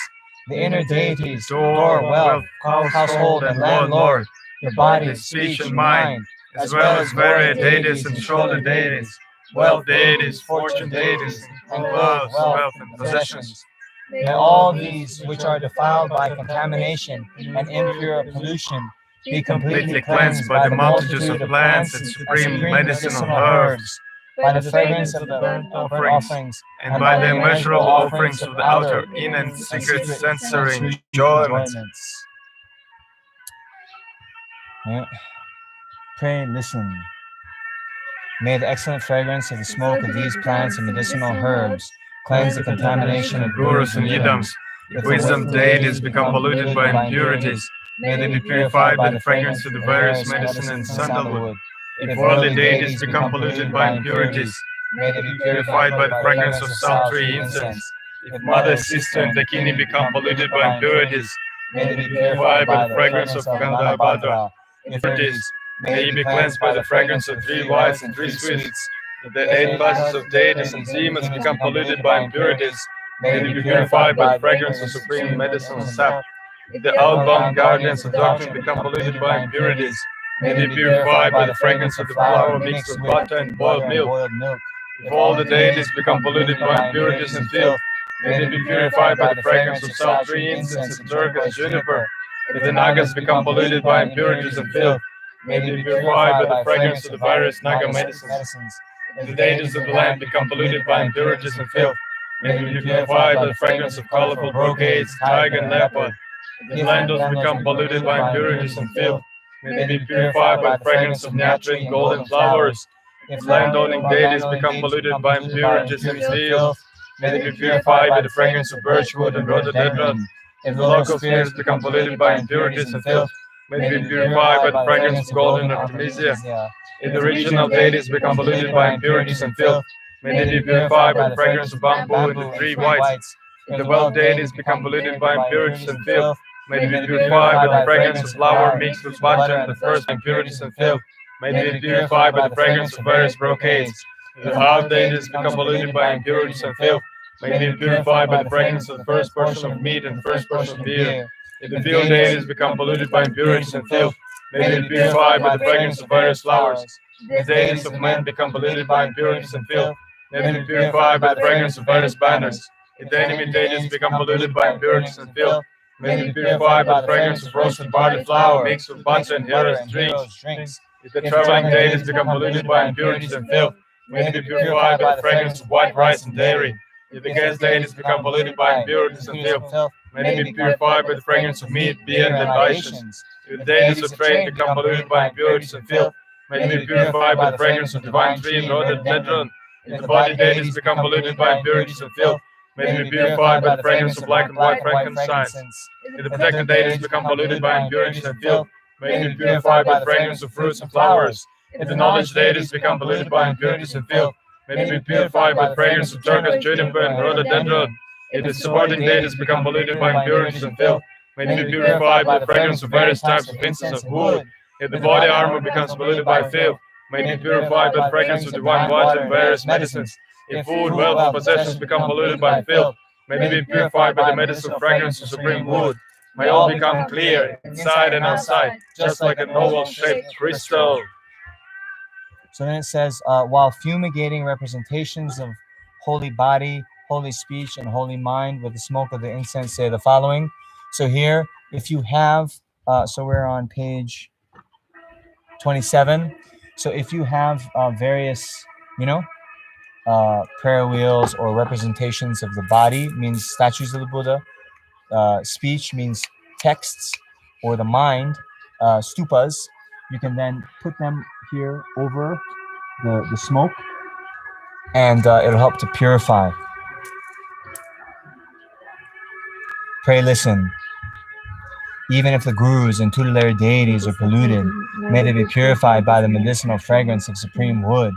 The inner deities, Door, wealth, household, and landlord, the body, speech, and mind, as well as varied deities and shoulder deities, wealth deities, fortune deities, and gloves, wealth, and possessions. May all these which are defiled by contamination and impure pollution be completely cleansed by the multitudes of plants and supreme medicinal herbs, by the fragrance of the burnt offerings, and by the immeasurable offerings of the outer, inner, and secret sensory enjoyments. Yeah. Pray, listen. May the excellent fragrance of the smoke of these plants and medicinal herbs cleanse the contamination of Gurus and yidams. If wisdom deities become polluted by impurities, may they be purified by the fragrance of the various medicine and sandalwood. If worldly deities become polluted by impurities, may they be purified by the fragrance of sultry incense. If mother, sister, and dakini become polluted by impurities, may they be purified by the fragrance of Gandhabhadra. If impurities, may ye be cleansed by the fragrance of 3 whites and 3 sweets. If the 8 classes of deities and demons become polluted by impurities, may they be purified by the fragrance of supreme medicinal sap. If the outbound guardians of doctrine become polluted by impurities, may they be purified by the fragrance of the flour mixed with butter and boiled milk. If all the deities become polluted by impurities and filth, may they be purified by the fragrance of sultry incense and turquoise juniper. If the nagas become polluted by impurities and filth, may they be purified by the fragrance of the various naga medicines. If the deities of the land become polluted by impurities and filth, May they be purified by the fragrance of colorful brocades, tiger and leopard. If landals become polluted by impurities and filth, may they be purified by the fragrance of nectarine, golden flowers. If landowning deities become polluted by impurities and filth, may they be purified by the fragrance of birchwood and rhododendron. If the local spheres become polluted by impurities and filth, may they be purified by the fragrance of golden artemisia. If the regional deities become polluted by impurities and filth, may they be purified by the fragrance of bamboo and the three whites. If the well deities become polluted by impurities and filth, may they be purified by the fragrance of flour mixed with butter and the first impurities and filth. May they be purified by the fragrance of various brocades. If the half deities become polluted by impurities and filth, may they be purified by the fragrance of the first portion of meat and the first portion of beer. If the field deities become polluted by impurities and filth, may they be purified by the fragrance of various flowers. If the deities of men become polluted by impurities and filth, may they be purified by the fragrance of various banners. If the enemy deities become polluted by impurities and filth, may they be purified by the fragrance of roasted barley flour mixed with butter and heroes' drinks. If the traveling deities become polluted by impurities and filth, may they be purified by the fragrance of white rice and dairy. If the guest deities become polluted by impurities and filth, may they be purified by the fragrance of meat, beer, and libations. If the deities of trade become polluted by impurities and filth, may they be purified by the fragrance of divine tree and rhododendron. If the body deities become polluted by impurities and filth, may they be purified by the fragrance of black and white frankincense. If the protected deities become polluted by impurities and filth, may they be purified by the fragrance of fruits and flowers. If the knowledge deities become polluted by impurities and filth, may they be purified by the fragrance of turquoise, juniper, and rhododendron. If the supporting deities become polluted by impurities and filth, may they be purified by the fragrance of various types of incense of wood. If the body armor becomes polluted by filth, may they be purified by the fragrance of divine water and various medicines. If food, wealth, and possessions become polluted by filth, may they be purified by the medicinal fragrance of supreme wood. May all become clear, inside and outside, just like an oval-shaped crystal. So then it says, while fumigating representations of holy body, holy speech, and holy mind with the smoke of the incense, say the following. So here, if you have, so we're on page 27. So if you have various, prayer wheels or representations of the body, means statues of the Buddha. Speech means texts, or the mind, stupas. You can then put them here over the smoke, and it'll help to purify. Pray listen. Even if the gurus and tutelary deities are polluted, may they be purified by the medicinal fragrance of supreme wood.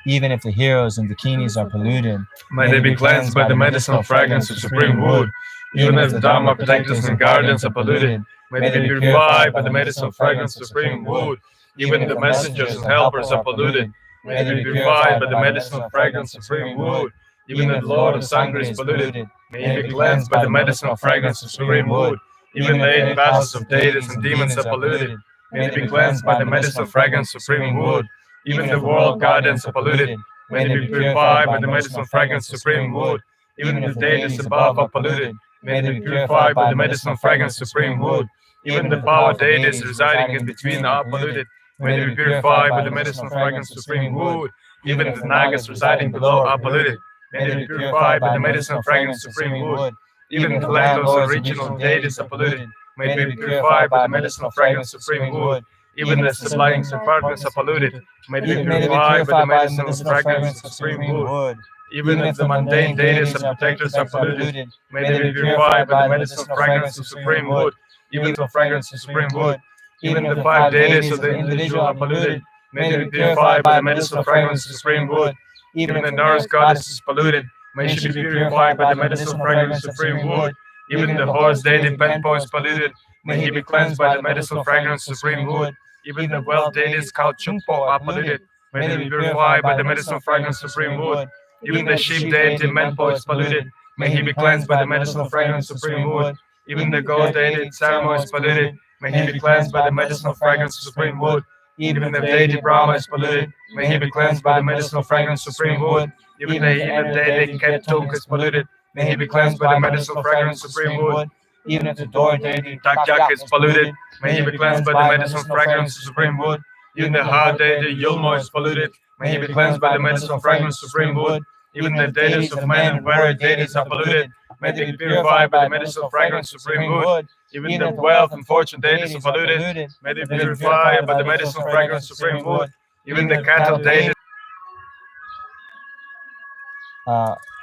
Even if the heroes and bikinis are polluted, may they be cleansed by the medicinal fragrance of supreme wood. Even if the Dharma protectors and guardians are polluted, may they be purified by the medicinal fragrance of supreme wood. Even the messengers and helpers are polluted, may they be purified by the medicinal fragrance of supreme wood. Even if the Lord of Sangha is polluted, may he be cleansed by the medicinal fragrance of supreme wood. Even the 8 vassals of deities and demons are polluted, may they be cleansed by the medicinal fragrance of supreme wood. Even the world guardians are polluted, may they be purified by the medicinal fragrance of supreme wood. Even if the deities above are polluted, may they be purified by the medicinal fragrance of supreme wood. Even the power deities residing in between are polluted, may they be purified by the medicinal fragrance of supreme wood. Even the nagas residing below are polluted, may they be purified by the medicinal fragrance of supreme wood. Even the landlords and regional deities are polluted, may they be purified by the medicinal fragrance of supreme wood. Even the supplying partners are polluted, may they be purified by the medicinal fragrance of supreme wood. Even if the mundane deities and protectors are polluted, may they be purified by the medicinal fragrance of supreme wood. Even the fragrance of supreme wood. Even the 5 deities of the individual are polluted, may they be purified by the medicinal fragrance of supreme wood. Even the nurse goddess is polluted, may she be purified by the medicinal fragrance of supreme wood. Even the horse deity Benpo is polluted, may he be cleansed by the medicinal fragrance of supreme wood. Even the well deities called Chungpo are polluted, may they be purified by the medicinal fragrance of supreme wood. Even the sheep deity Menpo is polluted, may he be cleansed by the medicinal fragrance of supreme wood. Even the goat deity Sarmo is polluted, may he be cleansed by the medicinal fragrance of supreme wood. Even the deity Brahma is polluted, may he be cleansed by the medicinal fragrance of supreme wood. Even the heathen deity Ketung is polluted, may he be cleansed by the medicinal fragrance of supreme wood. Even if the door deity Takjak is polluted, may he be cleansed by the medicinal fragrance of supreme wood. Even the heart deity Yulmo is polluted, may he be cleansed by the medicinal fragrance of supreme wood. Even the deities of men and warrior deities are polluted. May they be purified by the medicinal fragrance of supreme wood. Even the wealth and fortune deities are polluted. May they be purified by the medicinal fragrance of supreme wood. Even the cattle deities.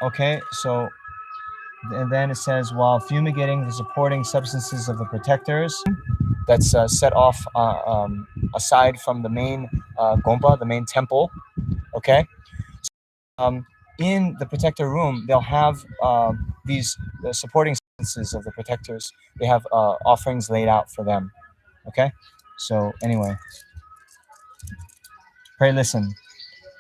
Okay, so and then it says, while fumigating the supporting substances of the protectors, that's set off aside from the main gompa, the main temple. Okay, in the protector room, they'll have these supporting substances of the protectors. They have offerings laid out for them. Okay, so anyway, pray listen.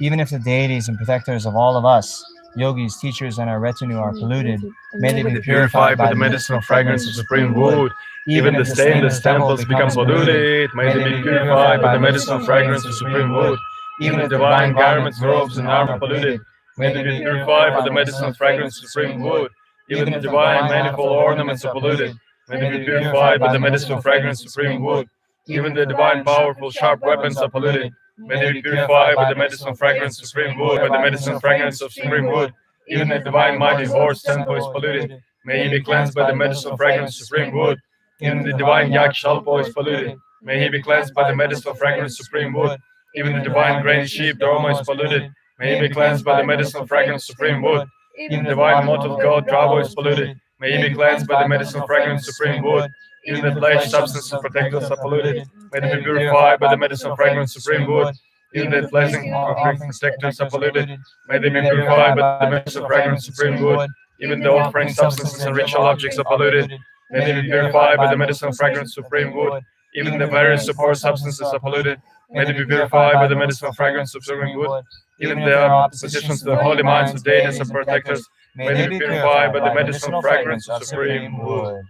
Even if the deities and protectors of all of us, yogis, teachers, and our retinue are polluted, may they be purified by the medicinal fragrance of supreme wood. Even the stainless temples become polluted. May they be purified by the medicinal fragrance of supreme wood. Even the divine garments, robes, and armor polluted. May they be purified by the medicinal fragrance of supreme wood. Even the divine manifold ornaments are polluted. May they be purified by the medicinal fragrance of supreme wood. Even the divine powerful sharp weapons are polluted. May they be purified by the medicinal fragrance of supreme wood, by the medicinal fragrance of supreme wood. Even the divine mighty horse temple is polluted. May he be cleansed by the medicinal fragrance of supreme wood. Even the divine yak shalpo is polluted. May he be cleansed by the medicinal fragrance of supreme wood. Even the divine great sheep Dharma is polluted. May he be cleansed by the medicinal fragrance of supreme wood. Even the divine mottled goat Dravo is polluted. May he be cleansed by the medicinal fragrance of supreme wood. Even the flesh substance of protectors are polluted. May they be purified by the medicinal fragrance of supreme wood. Even the blessing of protectors are polluted. May they be purified by the medicinal fragrance of supreme wood. Even the offering substances and ritual objects are polluted. May they be purified by the medicinal fragrance of supreme wood. Even the various support substances are polluted. May they be purified by the medicinal fragrance of supreme wood. Even the oppositions to the holy minds of deities and protectors, may they be purified by the medicinal fragrance of supreme wood.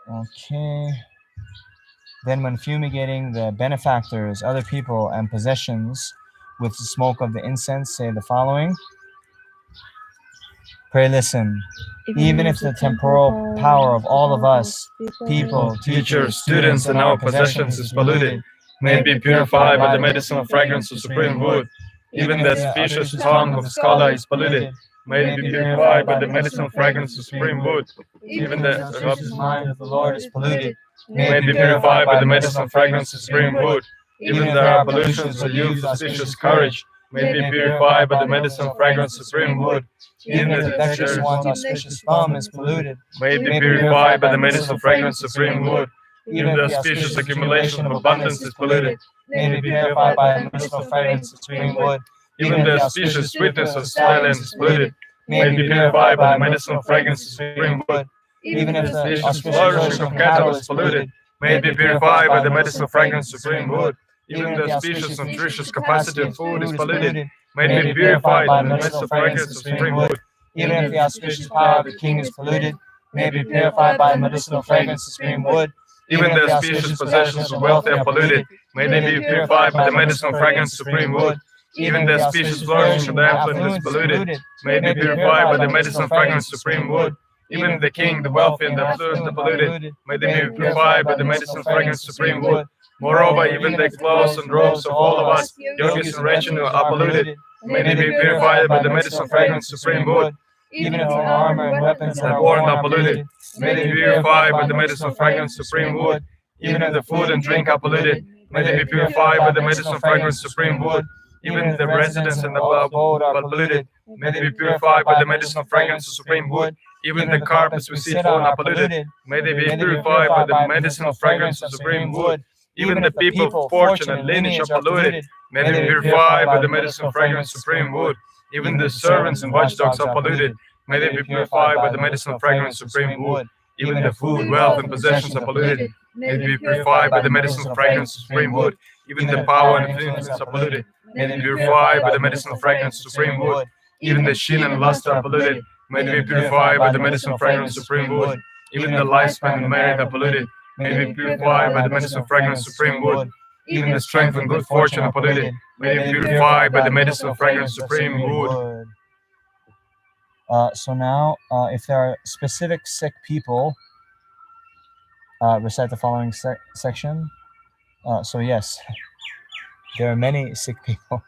Okay. Then when fumigating the benefactors, other people, and possessions with the smoke of the incense, say the following. Pray listen. Even if the temporal power of all of us, people, teachers, students, and our possessions is polluted, may it be purified by the medicinal fragrance of supreme wood. Even the specious tongue of scholar is polluted. May it be purified by the medicinal fragrance of supreme wood. Even the auspicious mind of the Lord is polluted. may it be purified by the medicinal fragrance of supreme wood. Even the pollutions of youth, auspicious courage, may it be purified by the medicinal fragrance of supreme wood. Even if the dexterous one's auspicious thumb is polluted, may it be purified by the medicinal fragrance of supreme wood. Even the auspicious accumulation of abundance is polluted. may it be purified by the medicinal fragrance of supreme wood. Even the auspicious sweetness of silence is polluted. May it be purified by the medicinal fragrance of supreme wood. Even if the auspicious flourishing of cattle is polluted, may it be purified by the medicinal fragrance of supreme wood. Even the auspicious nutritious capacity of food is polluted, may it be purified by the medicinal fragrance of supreme wood. Even if the auspicious power of the king is polluted, may it be purified by the medicinal fragrance of supreme wood. Even the auspicious possessions of wealth are polluted, may they be purified by the medicinal fragrance of supreme wood. Even the auspicious flourishing of the affluent is polluted, may it be purified by the medicinal fragrance of supreme wood. Even the king, the wealthy, and the affluent are polluted, may they be purified by the medicinal fragrance of supreme wood. Moreover, even the clothes and robes of all of us, yogis and retinue, are polluted, may they be purified by the medicinal fragrance of supreme wood. Even if the armor and weapons that are worn are polluted, may they be purified by the medicinal fragrance of supreme wood. Even if the food and drink are polluted, may they be purified by the medicinal fragrance of supreme wood. Even if the residence and the abode are polluted, may they be purified by the medicinal fragrance of supreme wood. Even the carpets we sit on are polluted, may they be purified by the medicinal fragrance of supreme wood. Even the people of fortune and lineage are polluted, may they be purified by the medicinal fragrance of supreme wood. Even the servants and watchdogs are polluted, may they be purified by the medicinal fragrance of supreme wood. Even the food, wealth, and possessions are polluted, may they be purified by the medicinal fragrance of supreme wood. Even the power and influence are polluted, may they be purified by the medicinal fragrance of supreme wood. Even the shin and lust are polluted, may they be purified by the medicinal fragrance of supreme wood. Even the lifespan and merit are polluted, may they be purified by the medicinal fragrance of supreme wood. Even the strength and good fortune are polluted, may they be purified by the medicinal fragrance of supreme wood. So now, if there are specific sick people, recite the following section. So yes, there are many sick people.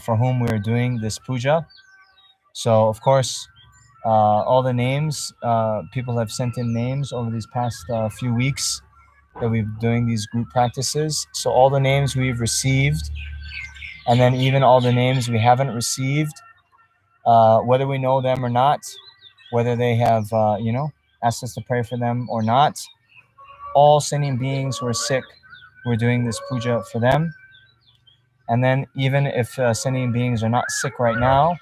for whom we are doing this puja. So, of course, all the names, people have sent in names over these past few weeks that we've been doing these group practices. So all the names we've received, and then even all the names we haven't received, whether we know them or not, whether they have, asked us to pray for them or not, all sentient beings who are sick, we're doing this puja for them. And then even if sentient beings are not sick right now,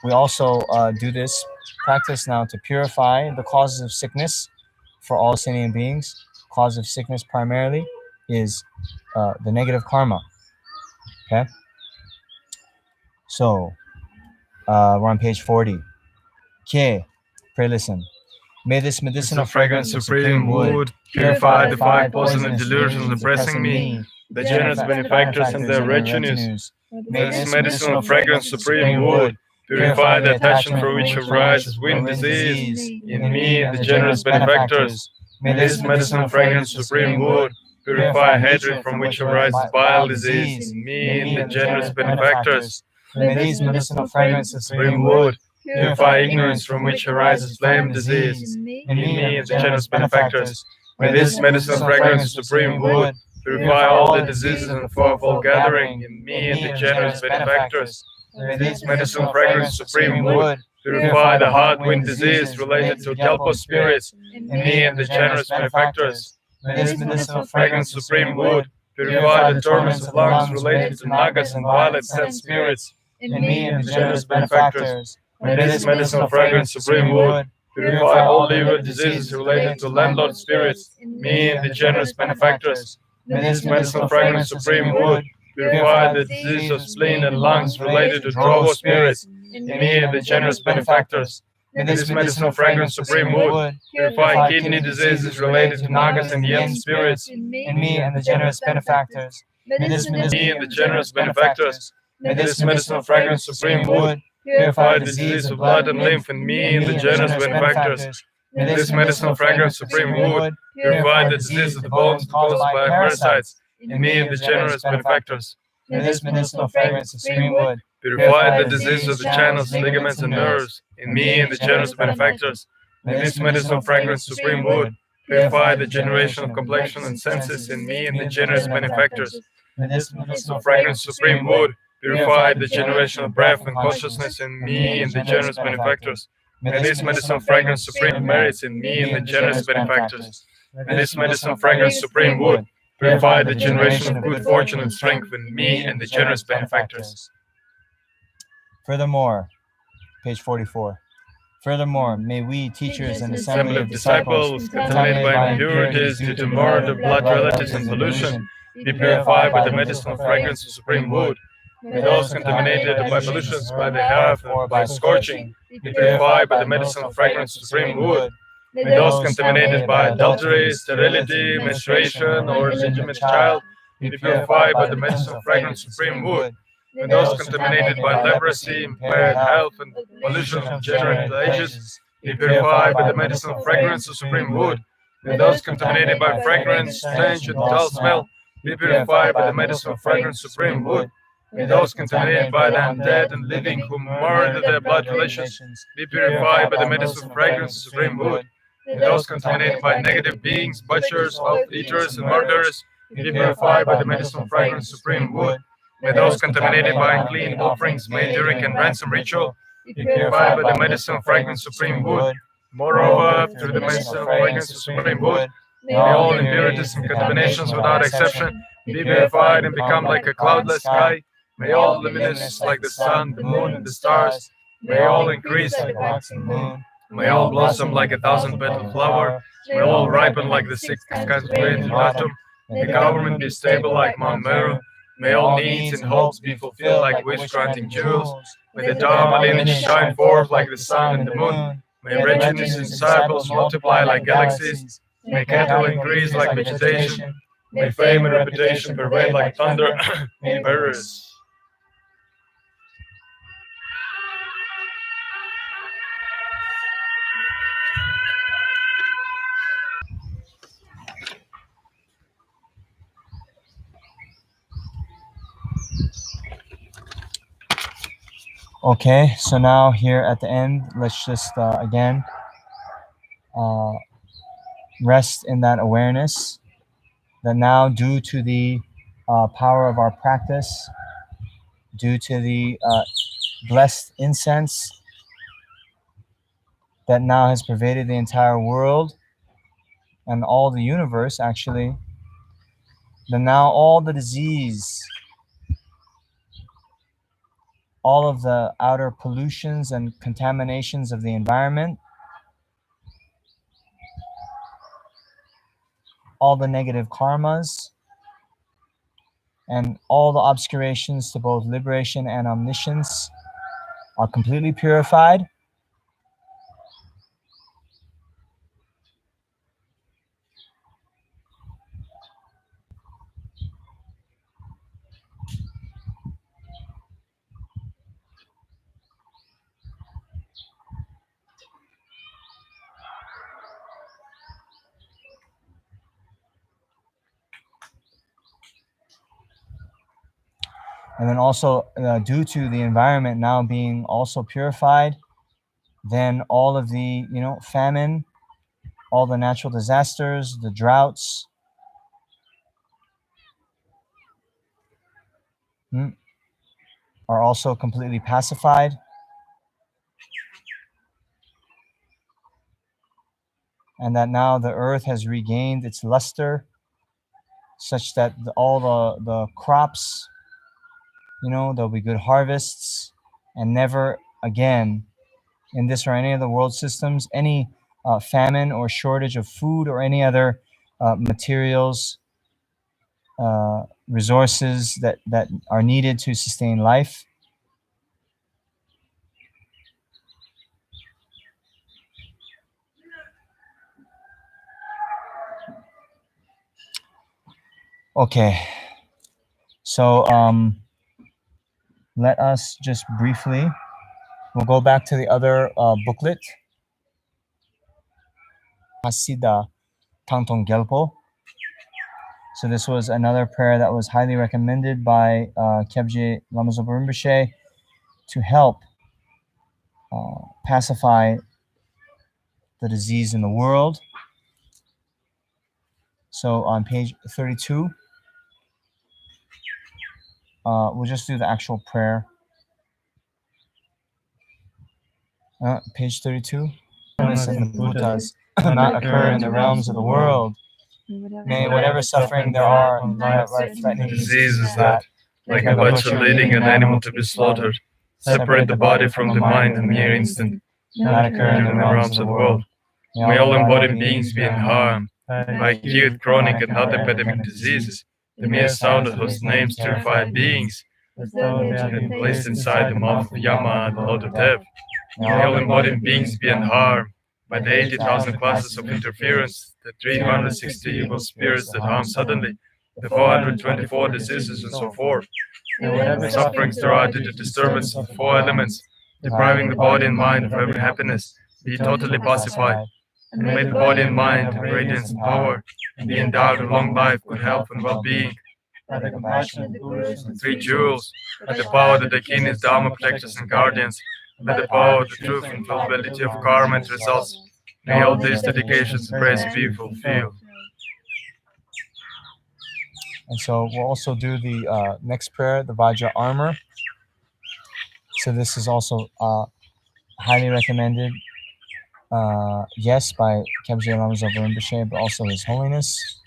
we also do this practice now to purify the causes of sickness for all sentient beings. Cause of sickness primarily is the negative karma. Okay? So, we're on page 40. Okay, pray listen. May this medicinal fragrance of supreme wood purify the five poisonous delusions oppressing me, the generous benefactors and their retinues. May this medicinal fragrance supreme wood purify the attachment from which arises wind disease in me and the generous benefactors. May this medicinal fragrance supreme wood purify hatred from which arises bile disease in me and the generous benefactors. May these medicinal fragrances of Supreme wood purify ignorance from which arises flame disease in me and the generous benefactors. May this medicinal fragrance of supreme wood purify all the diseases and fourfold gathering in me and the generous benefactors. May this medicinal fragrance of supreme wood purify the hot wind disease related to Kelpo spirits in me and the generous benefactors. May this medicinal fragrance of supreme wood purify the torments of lungs related to Nagas and violet set spirits in me and the generous benefactors. May this medicinal fragrance supreme wood purify all liver diseases related to landlord spirits in me and the generous benefactors. May this medicinal fragrance supreme wood purify the disease of spleen and lungs related to Drovo spirits in me and the generous benefactors. May this medicinal fragrance supreme wood purify kidney diseases related to Nagas and Yen spirits in me and the generous benefactors. May this me and the generous benefactors. May this medicinal fragrance supreme wood purify the disease of blood and lymph in me and the generous benefactors. May this medicinal fragrance supreme wood purify the disease of the bones caused by parasites in me and the generous benefactors. May this medicinal fragrance of supreme wood purify the disease of the channels, ligaments, and nerves in me and the generous benefactors. May this medicinal fragrance supreme wood purify the generation of complexion and senses in me and the generous benefactors. May this Medicinal fragrance supreme wood purify the generation of breath and consciousness in me and the generous benefactors. May this medicinal fragrance supreme merits in me and the generous benefactors. May this medicinal fragrance supreme wood purify the generation of good fortune and strength in me and the generous benefactors. Furthermore, page 44. Furthermore, may we, teachers and Assembly of disciples, contaminated by impurities due to murder, blood relatives, and pollution, be purified by the medicinal fragrance of supreme wood. May those contaminated by pollutions, by the hearth, or by scorching, be purified by the medicinal fragrance of supreme wood. May those contaminated by adultery, sterility, menstruation, or illegitimate child, be purified by the medicinal fragrance of supreme wood. May those contaminated by leprosy, impaired health, and pollution of genital ages, be purified by the medicinal fragrance of supreme wood. May those contaminated by fragrance, stench, and dull smell, be purified by the medicinal fragrance of supreme wood. May those contaminated by the undead and living who murder their blood relations, be purified by the medicinal fragrance of supreme wood. May those contaminated by negative beings, butchers, oath-eaters, and murderers, be purified by the medicinal fragrance of supreme wood. May those contaminated by unclean offerings made during and ransom ritual, be purified by the medicinal fragrance of supreme wood. Moreover, through the medicinal fragrance of supreme wood, may all impurities and contaminations without exception be purified and become like a cloudless sky. May all luminous like the sun, the moon, and the stars, may all increase like wax and moon. May all blossom like 1,000-petaled flower. May all ripen like the 6 concentrated autumn. May the government be stable like Mount Meru. May all needs and hopes be fulfilled like wish-granting jewels. May the Dharma lineage shine forth like the sun and the moon. May richness and disciples multiply like galaxies. May cattle increase like vegetation. May fame and reputation pervade like thunder. May bearers. Okay, so now here at the end, let's just again rest in that awareness that now, due to the power of our practice, due to the blessed incense that now has pervaded the entire world and all the universe, actually, then now all the disease, all of the outer pollutions and contaminations of the environment, all the negative karmas, and all the obscurations to both liberation and omniscience are completely purified. And then also, due to the environment now being also purified, then all of the, famine, all the natural disasters, the droughts, are also completely pacified. And that now the earth has regained its luster, such that all the crops, there'll be good harvests, and never again in this or any of the world systems any famine or shortage of food or any other materials, resources that are needed to sustain life. Okay, so let us just briefly, we'll go back to the other booklet, Hasida Tangtong Gelpo. So this was another prayer that was highly recommended by Kyabje Lama Zopa Rinpoche to help pacify the disease in the world. So on page 32, we'll just do the actual prayer. Page 32. And the Buddhas not occur in the realms of the world. May whatever suffering there are, threatening Diseases that, like a butcher leading an animal to be slaughtered, separate the body from the mind in mere instant, not occur in the realms of the world. May all embodied beings be unharmed by acute, chronic, and other epidemic diseases. The mere sound of whose names terrified beings and placed inside the mouth of Yama, the Lord of Death. May all embodied beings be unharmed by the 80,000 classes of interference, the 360 evil spirits that harm suddenly, the 424 diseases, and so forth. And whatever sufferings there are due to disturbance of the four elements, depriving the body and mind of every happiness, be totally pacified. And may the body and mind have radiance and power, and be endowed with long life, good health, and well-being. By the compassion of the Gurus and Three jewels, by the power that the king is Dharma protectors and guardians, by the power of the truth and fallibility of karma and results, may all these dedications and prayers be fulfilled. And so we'll also do the next prayer, the Vajra armor. So this is also highly recommended, yes, by Kyabje Lama Zopa Rinpoche, but also His Holiness.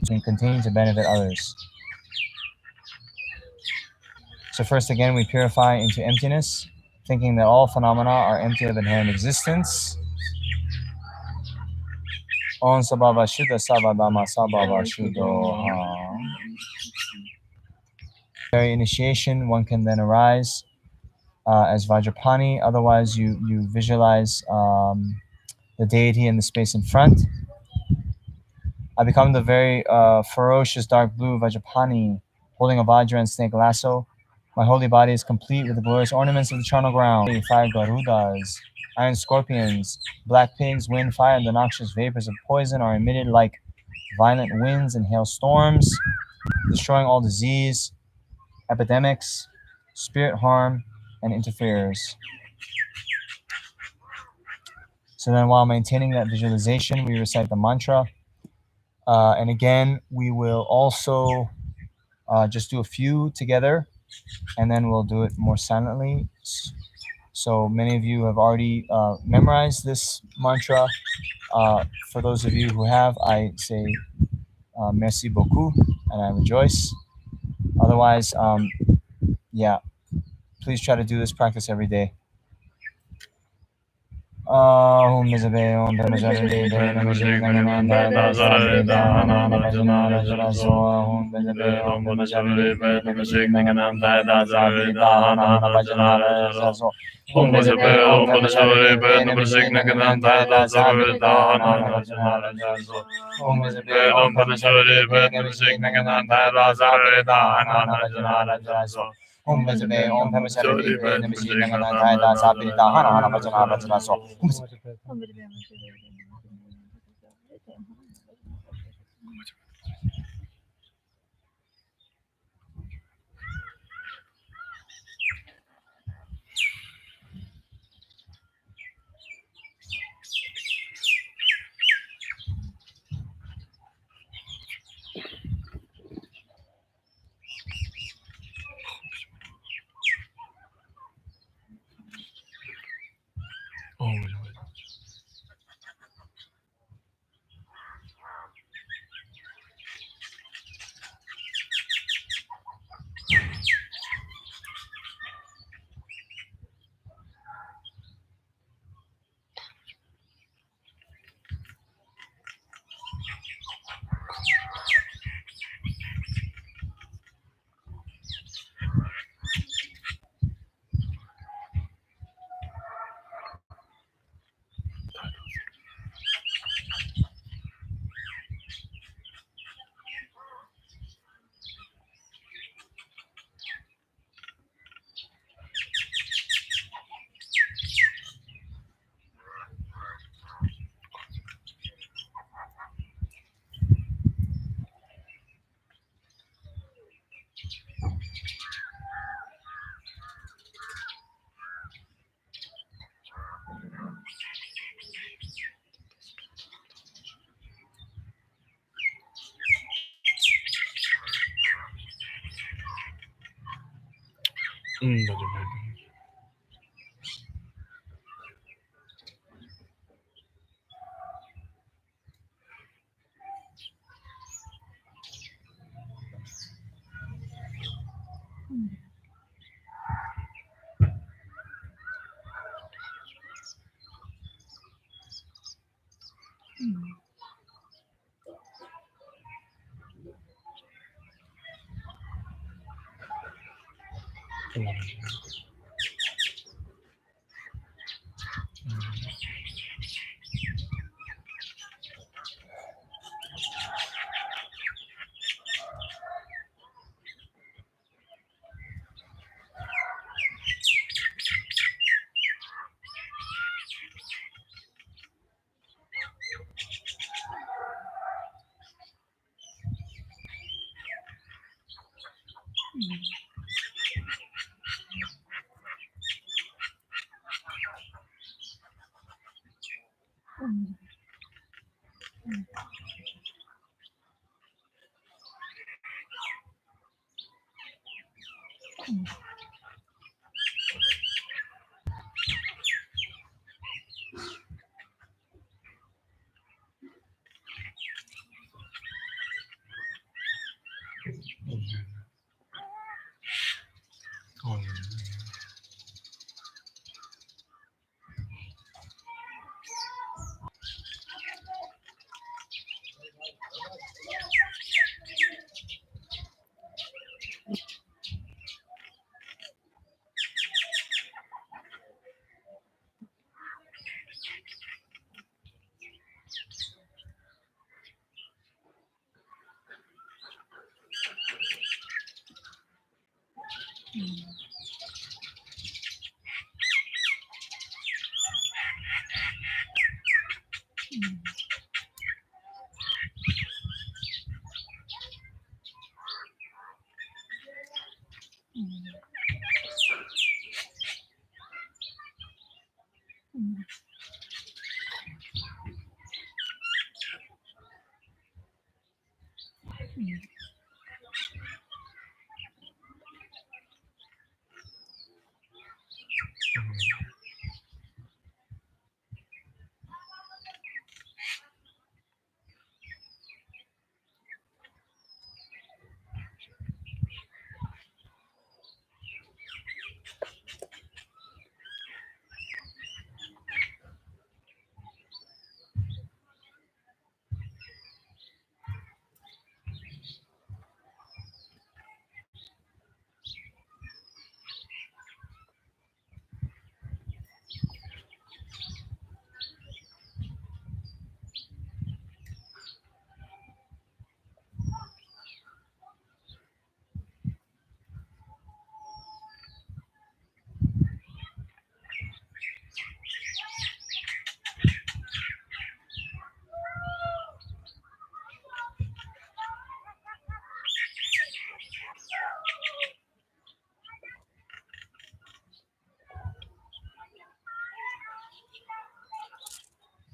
And continue to benefit others. So first, again, we purify into emptiness, thinking that all phenomena are empty of inherent existence. Om Sabhava Shuddha Savadama Sabhava Shuddho. Very initiation, one can then arise as Vajrapani. Otherwise, you visualize the deity in the space in front. I become the very ferocious dark blue Vajrapani, holding a Vajra and snake lasso. My holy body is complete with the glorious ornaments of the charnel ground. 5 Garudas, iron scorpions, black pigs, wind, fire, and the noxious vapors of poison are emitted like violent winds and hailstorms. destroying all disease, epidemics, spirit harm, and interferers. So then while maintaining that visualization, we recite the mantra. And again, we will also just do a few together, and then we'll do it more silently. So many of you have already memorized this mantra. For those of you who have, I say merci beaucoup, and I rejoice. Otherwise, yeah, please try to do this practice every day. Om Mizabe, Om Pemajari, Namajik, Nagananda, Zabri, Dana, Navajana, Rajarazo, Om Mizabe, Om Pemajari, Namajik, Nagananda, Zabri, Dana, Navajana, Rajarazo, Om Mizabe, Om Pemajari, Namajik, Nagananda, Zabri, Dana, Navajana, Rajarazo, Om Mizabe, Om Pemajari, Namajik, Nagananda, Zabri, Dana, Navajana, Rajarazo, Om Mizabe, Om Pemajari, Namajik, Nagananda, Zabri, Dana, Navajana, Rajarazo.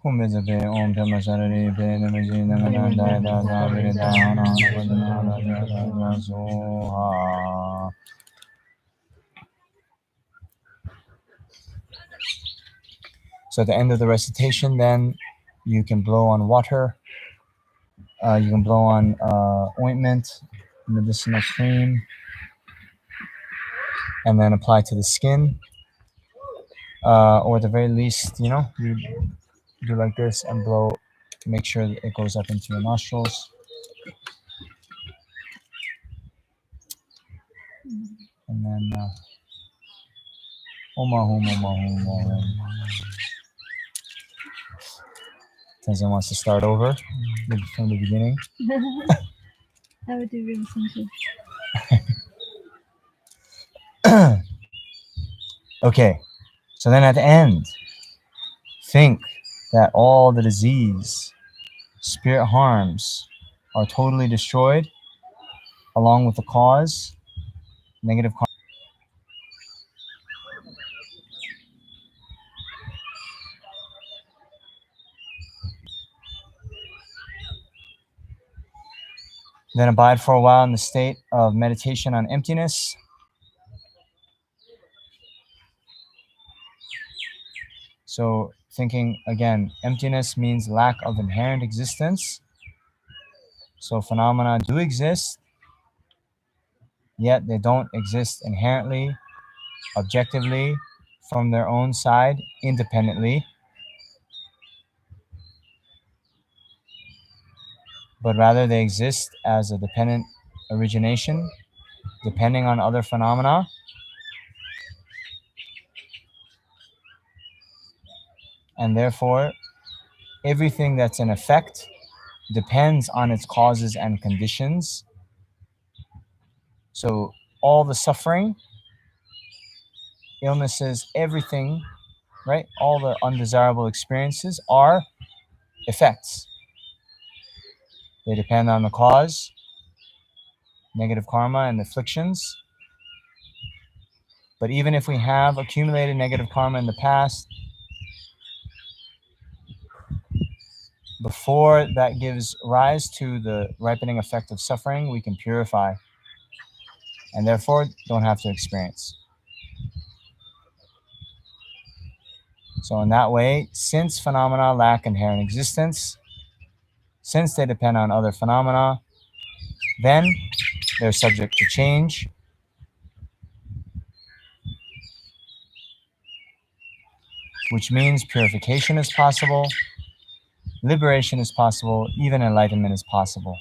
Om Brahmasarari Benamaji Namananda Soha. So at the end of the recitation, then you can blow on water, you can blow on ointment, medicinal cream, and then apply to the skin. Or at the very least, you do like this and blow, make sure that it goes up into your nostrils. And then Om Ahum Om Ahum Om. Tenzin wants to start over from the beginning. I would do really simple. Okay, so then at the end, think that all the disease, spirit harms are totally destroyed, along with the cause, negative karma. Then abide for a while in the state of meditation on emptiness. So thinking again, emptiness means lack of inherent existence. So phenomena do exist, yet they don't exist inherently, objectively, from their own side, independently, but rather they exist as a dependent origination, depending on other phenomena. And therefore, everything that's in effect depends on its causes and conditions. So all the suffering, illnesses, everything, right? All the undesirable experiences are effects. They depend on the cause, negative karma and afflictions. But even if we have accumulated negative karma in the past, before that gives rise to the ripening effect of suffering, we can purify and therefore don't have to experience. So in that way, since phenomena lack inherent existence, since they depend on other phenomena, then they're subject to change. Which means purification is possible, liberation is possible, even enlightenment is possible.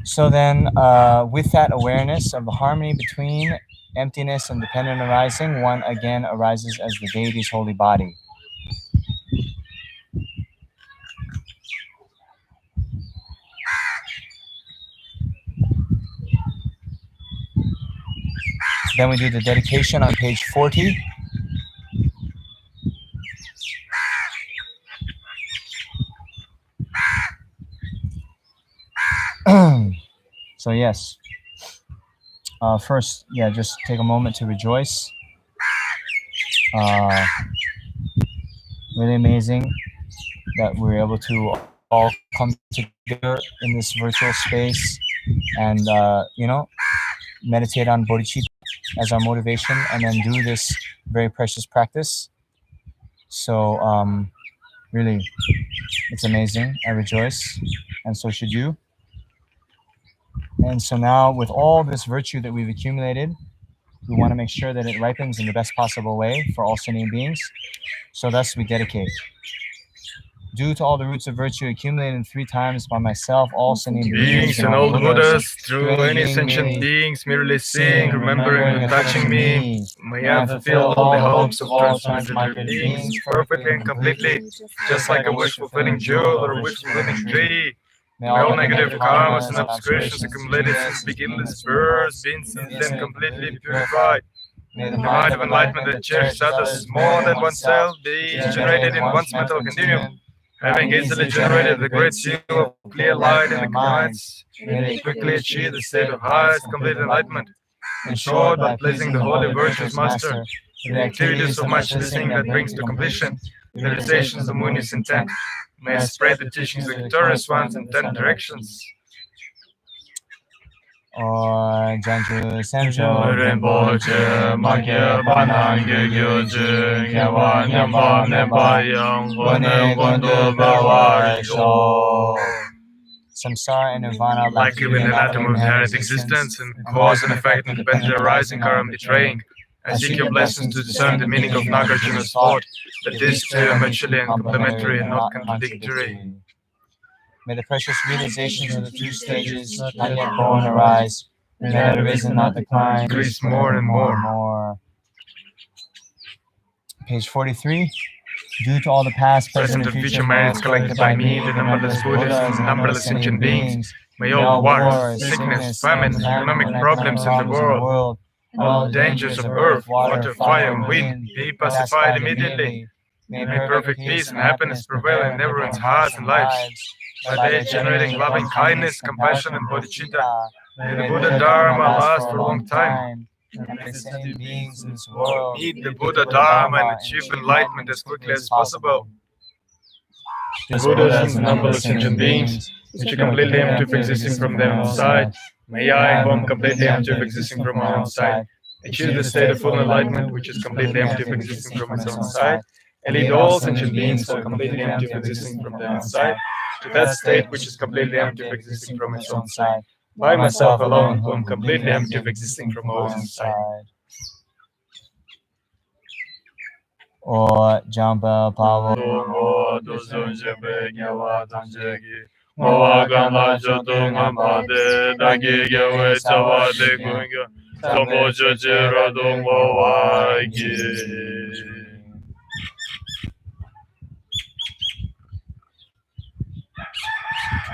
So then, with that awareness of the harmony between emptiness and dependent arising, one again arises as the deity's holy body. Then we do the dedication on page 40. So yes, first, just take a moment to rejoice Really amazing that we're able to all come together in this virtual space and meditate on bodhicitta as our motivation and then do this very precious practice. So really, it's amazing. I rejoice, and so should you. And so now, with all this virtue that we've accumulated, we want to make sure that it ripens in the best possible way for all sentient beings. So thus we dedicate. Due to all the roots of virtue accumulated 3 times by myself, all sentient beings and all the Buddhas, through any sentient beings, merely seeing, remembering, and touching me, may I fulfill all the hopes of transcendental beings perfectly and completely, just like a wish-fulfilling jewel or a wish-fulfilling tree. May all negative karmas and obscurations accumulated since beginningless birth be since then completely purified. May the mind of enlightenment that cherishes others more than oneself be generated in one's mental continuum. Having easily generated the great seal of clear light in the minds, may they quickly achieve the state of highest complete enlightenment. In short, by pleasing the holy virtuous master, the activities of much listening that brings to completion, the recitations of Muni's intent, may I spread the teachings of victorious ones in 10 directions. Janju Sencho Rinpoche, Magye Banangye Gyöje, Gyewa Nyamba Neba Yang, Gone Gondo Bawa Sho. Samsara and Nirvana, like even an atom of inherent existence, and cause and effect independently arising are unbetraying. I seek your blessings to discern the meaning of Nagarjuna's thought, that these two are mutually and complementary and not contradictory. May the precious realizations of the 2 stages not yet born arise, may that arisen not decline, increase more and more. Page 43. Due to all the past, present, and future merits collected by me, the numberless Buddhas and numberless sentient beings, may all wars, sickness, famine, economic problems in the world, all the dangers of earth, water, fire, and wind be pacified immediately. May perfect peace and happiness prevail in everyone's hearts and lives, by they generating loving kindness, compassion, and bodhicitta. May the Buddha Dharma last for a long time. And the sentient beings in this world Meet the Buddha Dharma and achieve enlightenment as quickly as possible. The Buddhas and numberless sentient beings, which are completely empty of existing from their own side, may I, who am completely empty of existing from my own side, achieve the state of full enlightenment, which is completely empty of existing from its own side, and lead all sentient beings who are completely empty of existing from their own side to that state which is completely empty of existing from its own side, by myself alone, who am completely empty of existing from my own side. Or Jamba Pavo.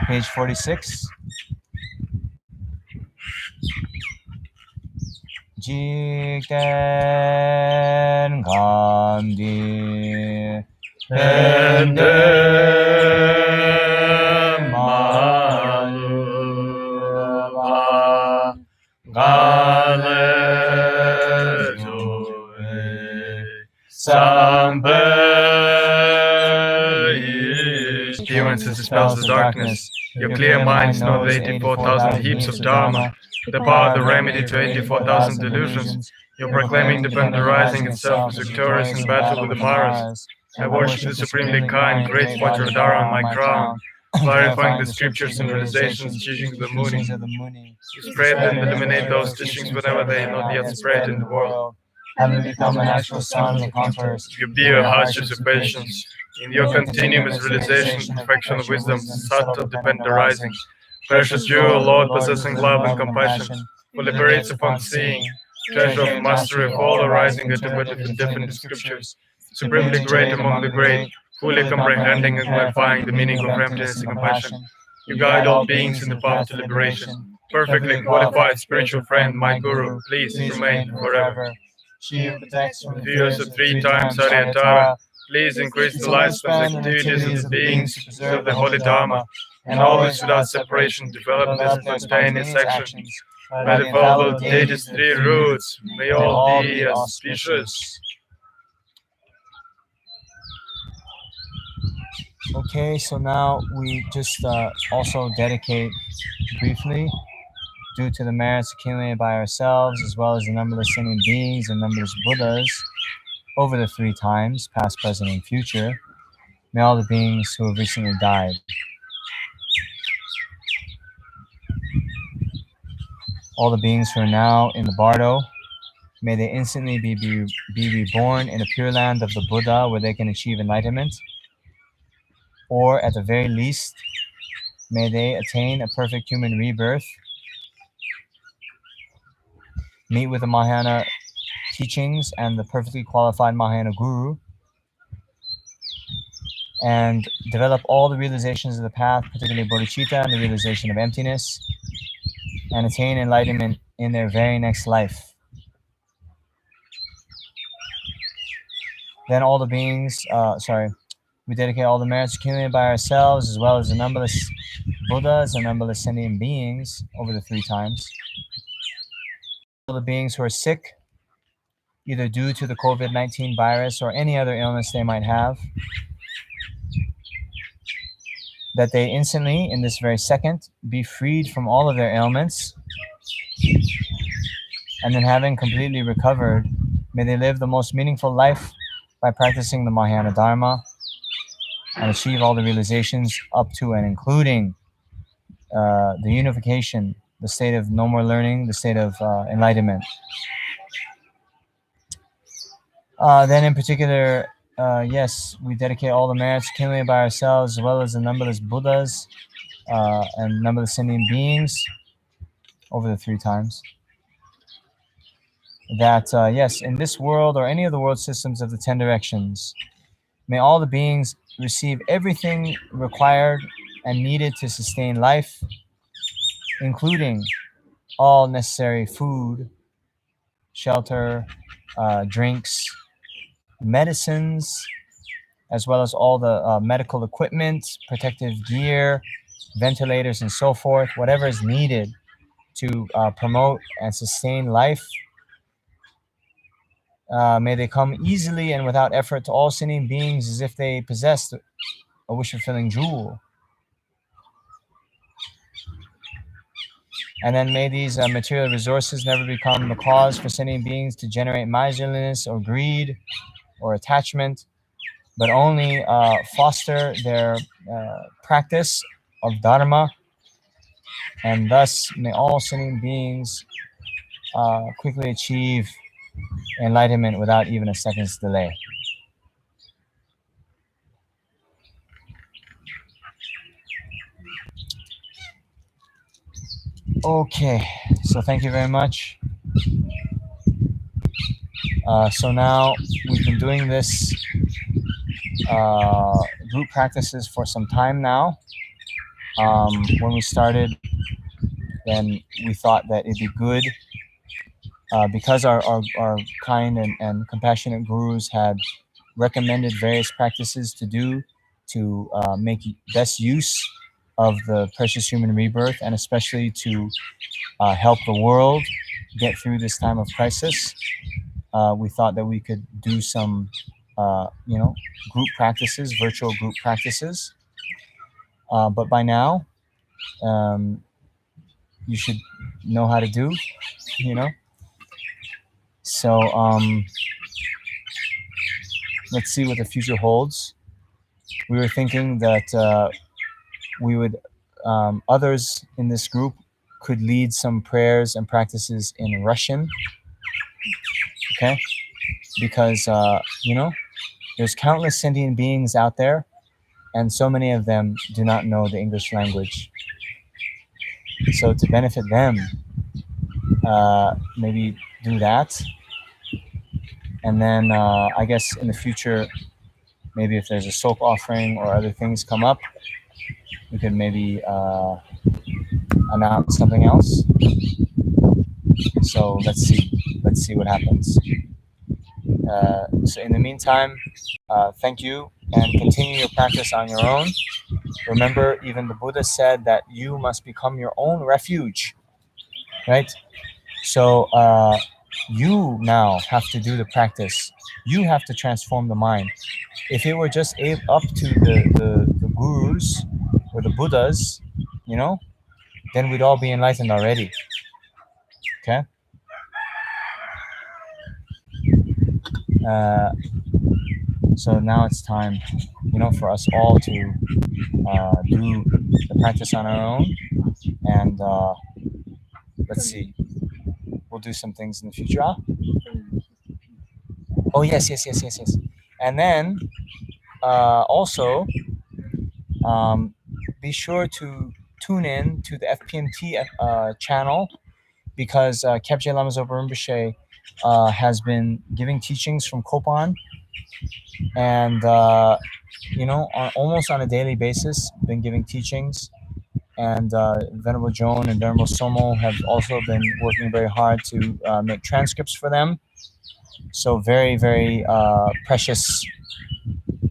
Page 46. Jiken Gandhi Pende Maluva Gale Sambe. Influences dispels the darkness. Your clear minds know the 84,000 heaps of Dharma, the power, the remedy to 84,000 delusions. You're proclaiming the Buddha rising itself as victorious in battle with the Maras. I worship the supremely kind, great Vajradhara on my crown, clarifying the scriptures and realizations, teachings of the Muni. You spread and illuminate those teachings whenever they are not yet spread in the world. Having become an actual son of the conquerors, You bear hardships of patience. In your continuous realization, perfection of wisdom, sat of dependent arising, precious jewel, Lord, possessing love and compassion, who liberates upon seeing, treasure of mastery of all arising attributed in different scriptures, supremely great among the great, fully comprehending and clarifying the meaning of emptiness and compassion. You guide all beings in the path to liberation. Perfectly qualified spiritual friend, my Guru, please remain forever. she who protects from the Fears of 3 times Aryatara, please increase the lifespan and activities of the beings to preserve the holy Dharma, and always without separation develop this spontaneous action. By the follow of these 3 roots, may all be auspicious. Okay, so now we just also dedicate briefly, due to the merits accumulated by ourselves, as well as the numberless sentient beings and numberless Buddhas over the 3 times, past, present, and future. May all the beings who have recently died, all the beings who are now in the bardo, may they instantly be reborn in a pure land of the Buddha where they can achieve enlightenment, or at the very least, may they attain a perfect human rebirth, meet with the Mahayana teachings and the perfectly qualified Mahayana Guru, and develop all the realizations of the path, particularly bodhicitta and the realization of emptiness, and attain enlightenment in their very next life. Then all the beings, we dedicate all the merits accumulated by ourselves, as well as the numberless Buddhas and numberless sentient beings over the 3 times. All the beings who are sick, either due to the COVID-19 virus or any other illness they might have, that they instantly, in this very second, be freed from all of their ailments, and then having completely recovered, may they live the most meaningful life by practicing the Mahayana Dharma and achieve all the realizations up to and including the unification, the state of no more learning, the state of enlightenment. Then in particular, yes, we dedicate all the merits accumulated by ourselves, as well as the numberless Buddhas and numberless sentient beings over the 3 times. That, yes, in this world or any of the world systems of the 10 directions, may all the beings receive everything required and needed to sustain life, including all necessary food, shelter, drinks, medicines, as well as all the medical equipment, protective gear, ventilators, and so forth, whatever is needed to promote and sustain life. May they come easily and without effort to all sentient beings as if they possessed a wish-fulfilling jewel. And then may these material resources never become the cause for sentient beings to generate miserliness or greed or attachment, but only foster their practice of Dharma. And thus may all sentient beings quickly achieve enlightenment without even a second's delay. Okay, so thank you very much. So now we've been doing this group practices for some time now. When we started, then we thought that it'd be good because our kind and compassionate gurus had recommended various practices to do to make best use of the precious human rebirth, and especially to help the world get through this time of crisis. We thought that we could do some, group practices, virtual group practices. But by now, you should know how to do, So let's see what the future holds. We were thinking that we would, others in this group could lead some prayers and practices in Russian, okay? Because, there's countless sentient beings out there, and so many of them do not know the English language. So to benefit them, maybe do that. And then I guess in the future, maybe if there's a soap offering or other things come up, we could maybe announce something else. So let's see what happens. So in the meantime, thank you, and continue your practice on your own. Remember, even the Buddha said that you must become your own refuge, right? So you now have to do the practice. You have to transform the mind. If it were just up to the gurus or the Buddhas, you know, then we'd all be enlightened already. Okay. So now it's time, you know, for us all to do the practice on our own, and let's see, we'll do some things in the future. Oh yes. And then also be sure to tune in to the FPMT channel, because Khadro Namsel Dorje Rinpoche has been giving teachings from Kopan, and you know, almost on a daily basis, been giving teachings. And Venerable Joan and Venerable Somo have also been working very hard to make transcripts for them. So very, very precious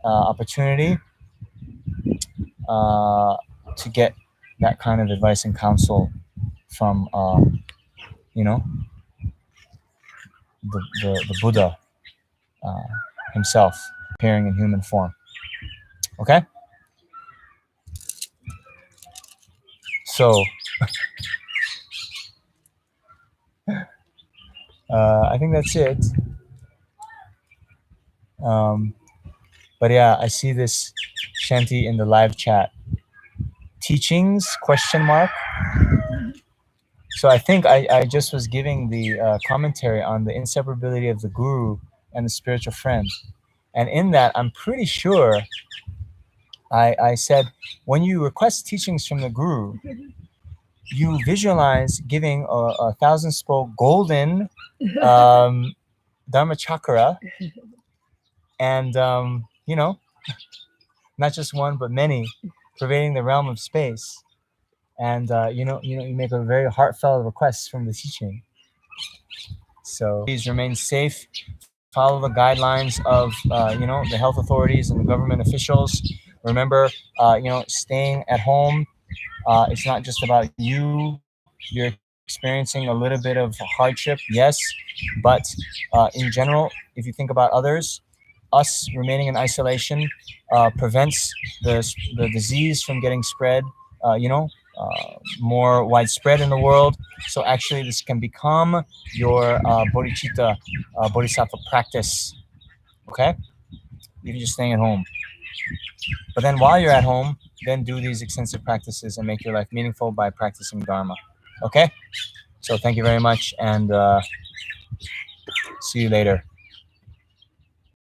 opportunity to get that kind of advice and counsel from, you know, the Buddha himself appearing in human form. Okay? So, I think that's it. But yeah, I see this Shanti in the live chat. Teachings, question mark. So I think I just was giving the commentary on the inseparability of the guru and the spiritual friend. And in that, I'm pretty sure I said, when you request teachings from the guru, you visualize giving a 1,000-spoke golden Dharma chakra, and you know, not just one but many, pervading the realm of space. And you make a very heartfelt request from the teaching. So please remain safe. Follow the guidelines of the health authorities and the government officials. Remember, staying at home. It's not just about you. You're experiencing a little bit of hardship, yes, but in general, if you think about others, us remaining in isolation prevents the disease from getting spread, more widespread in the world. So actually, this can become your bodhicitta, bodhisattva practice. Okay, you're just staying at home. But then while you're at home, then do these extensive practices and make your life meaningful by practicing Dharma. Okay? So thank you very much, and see you later.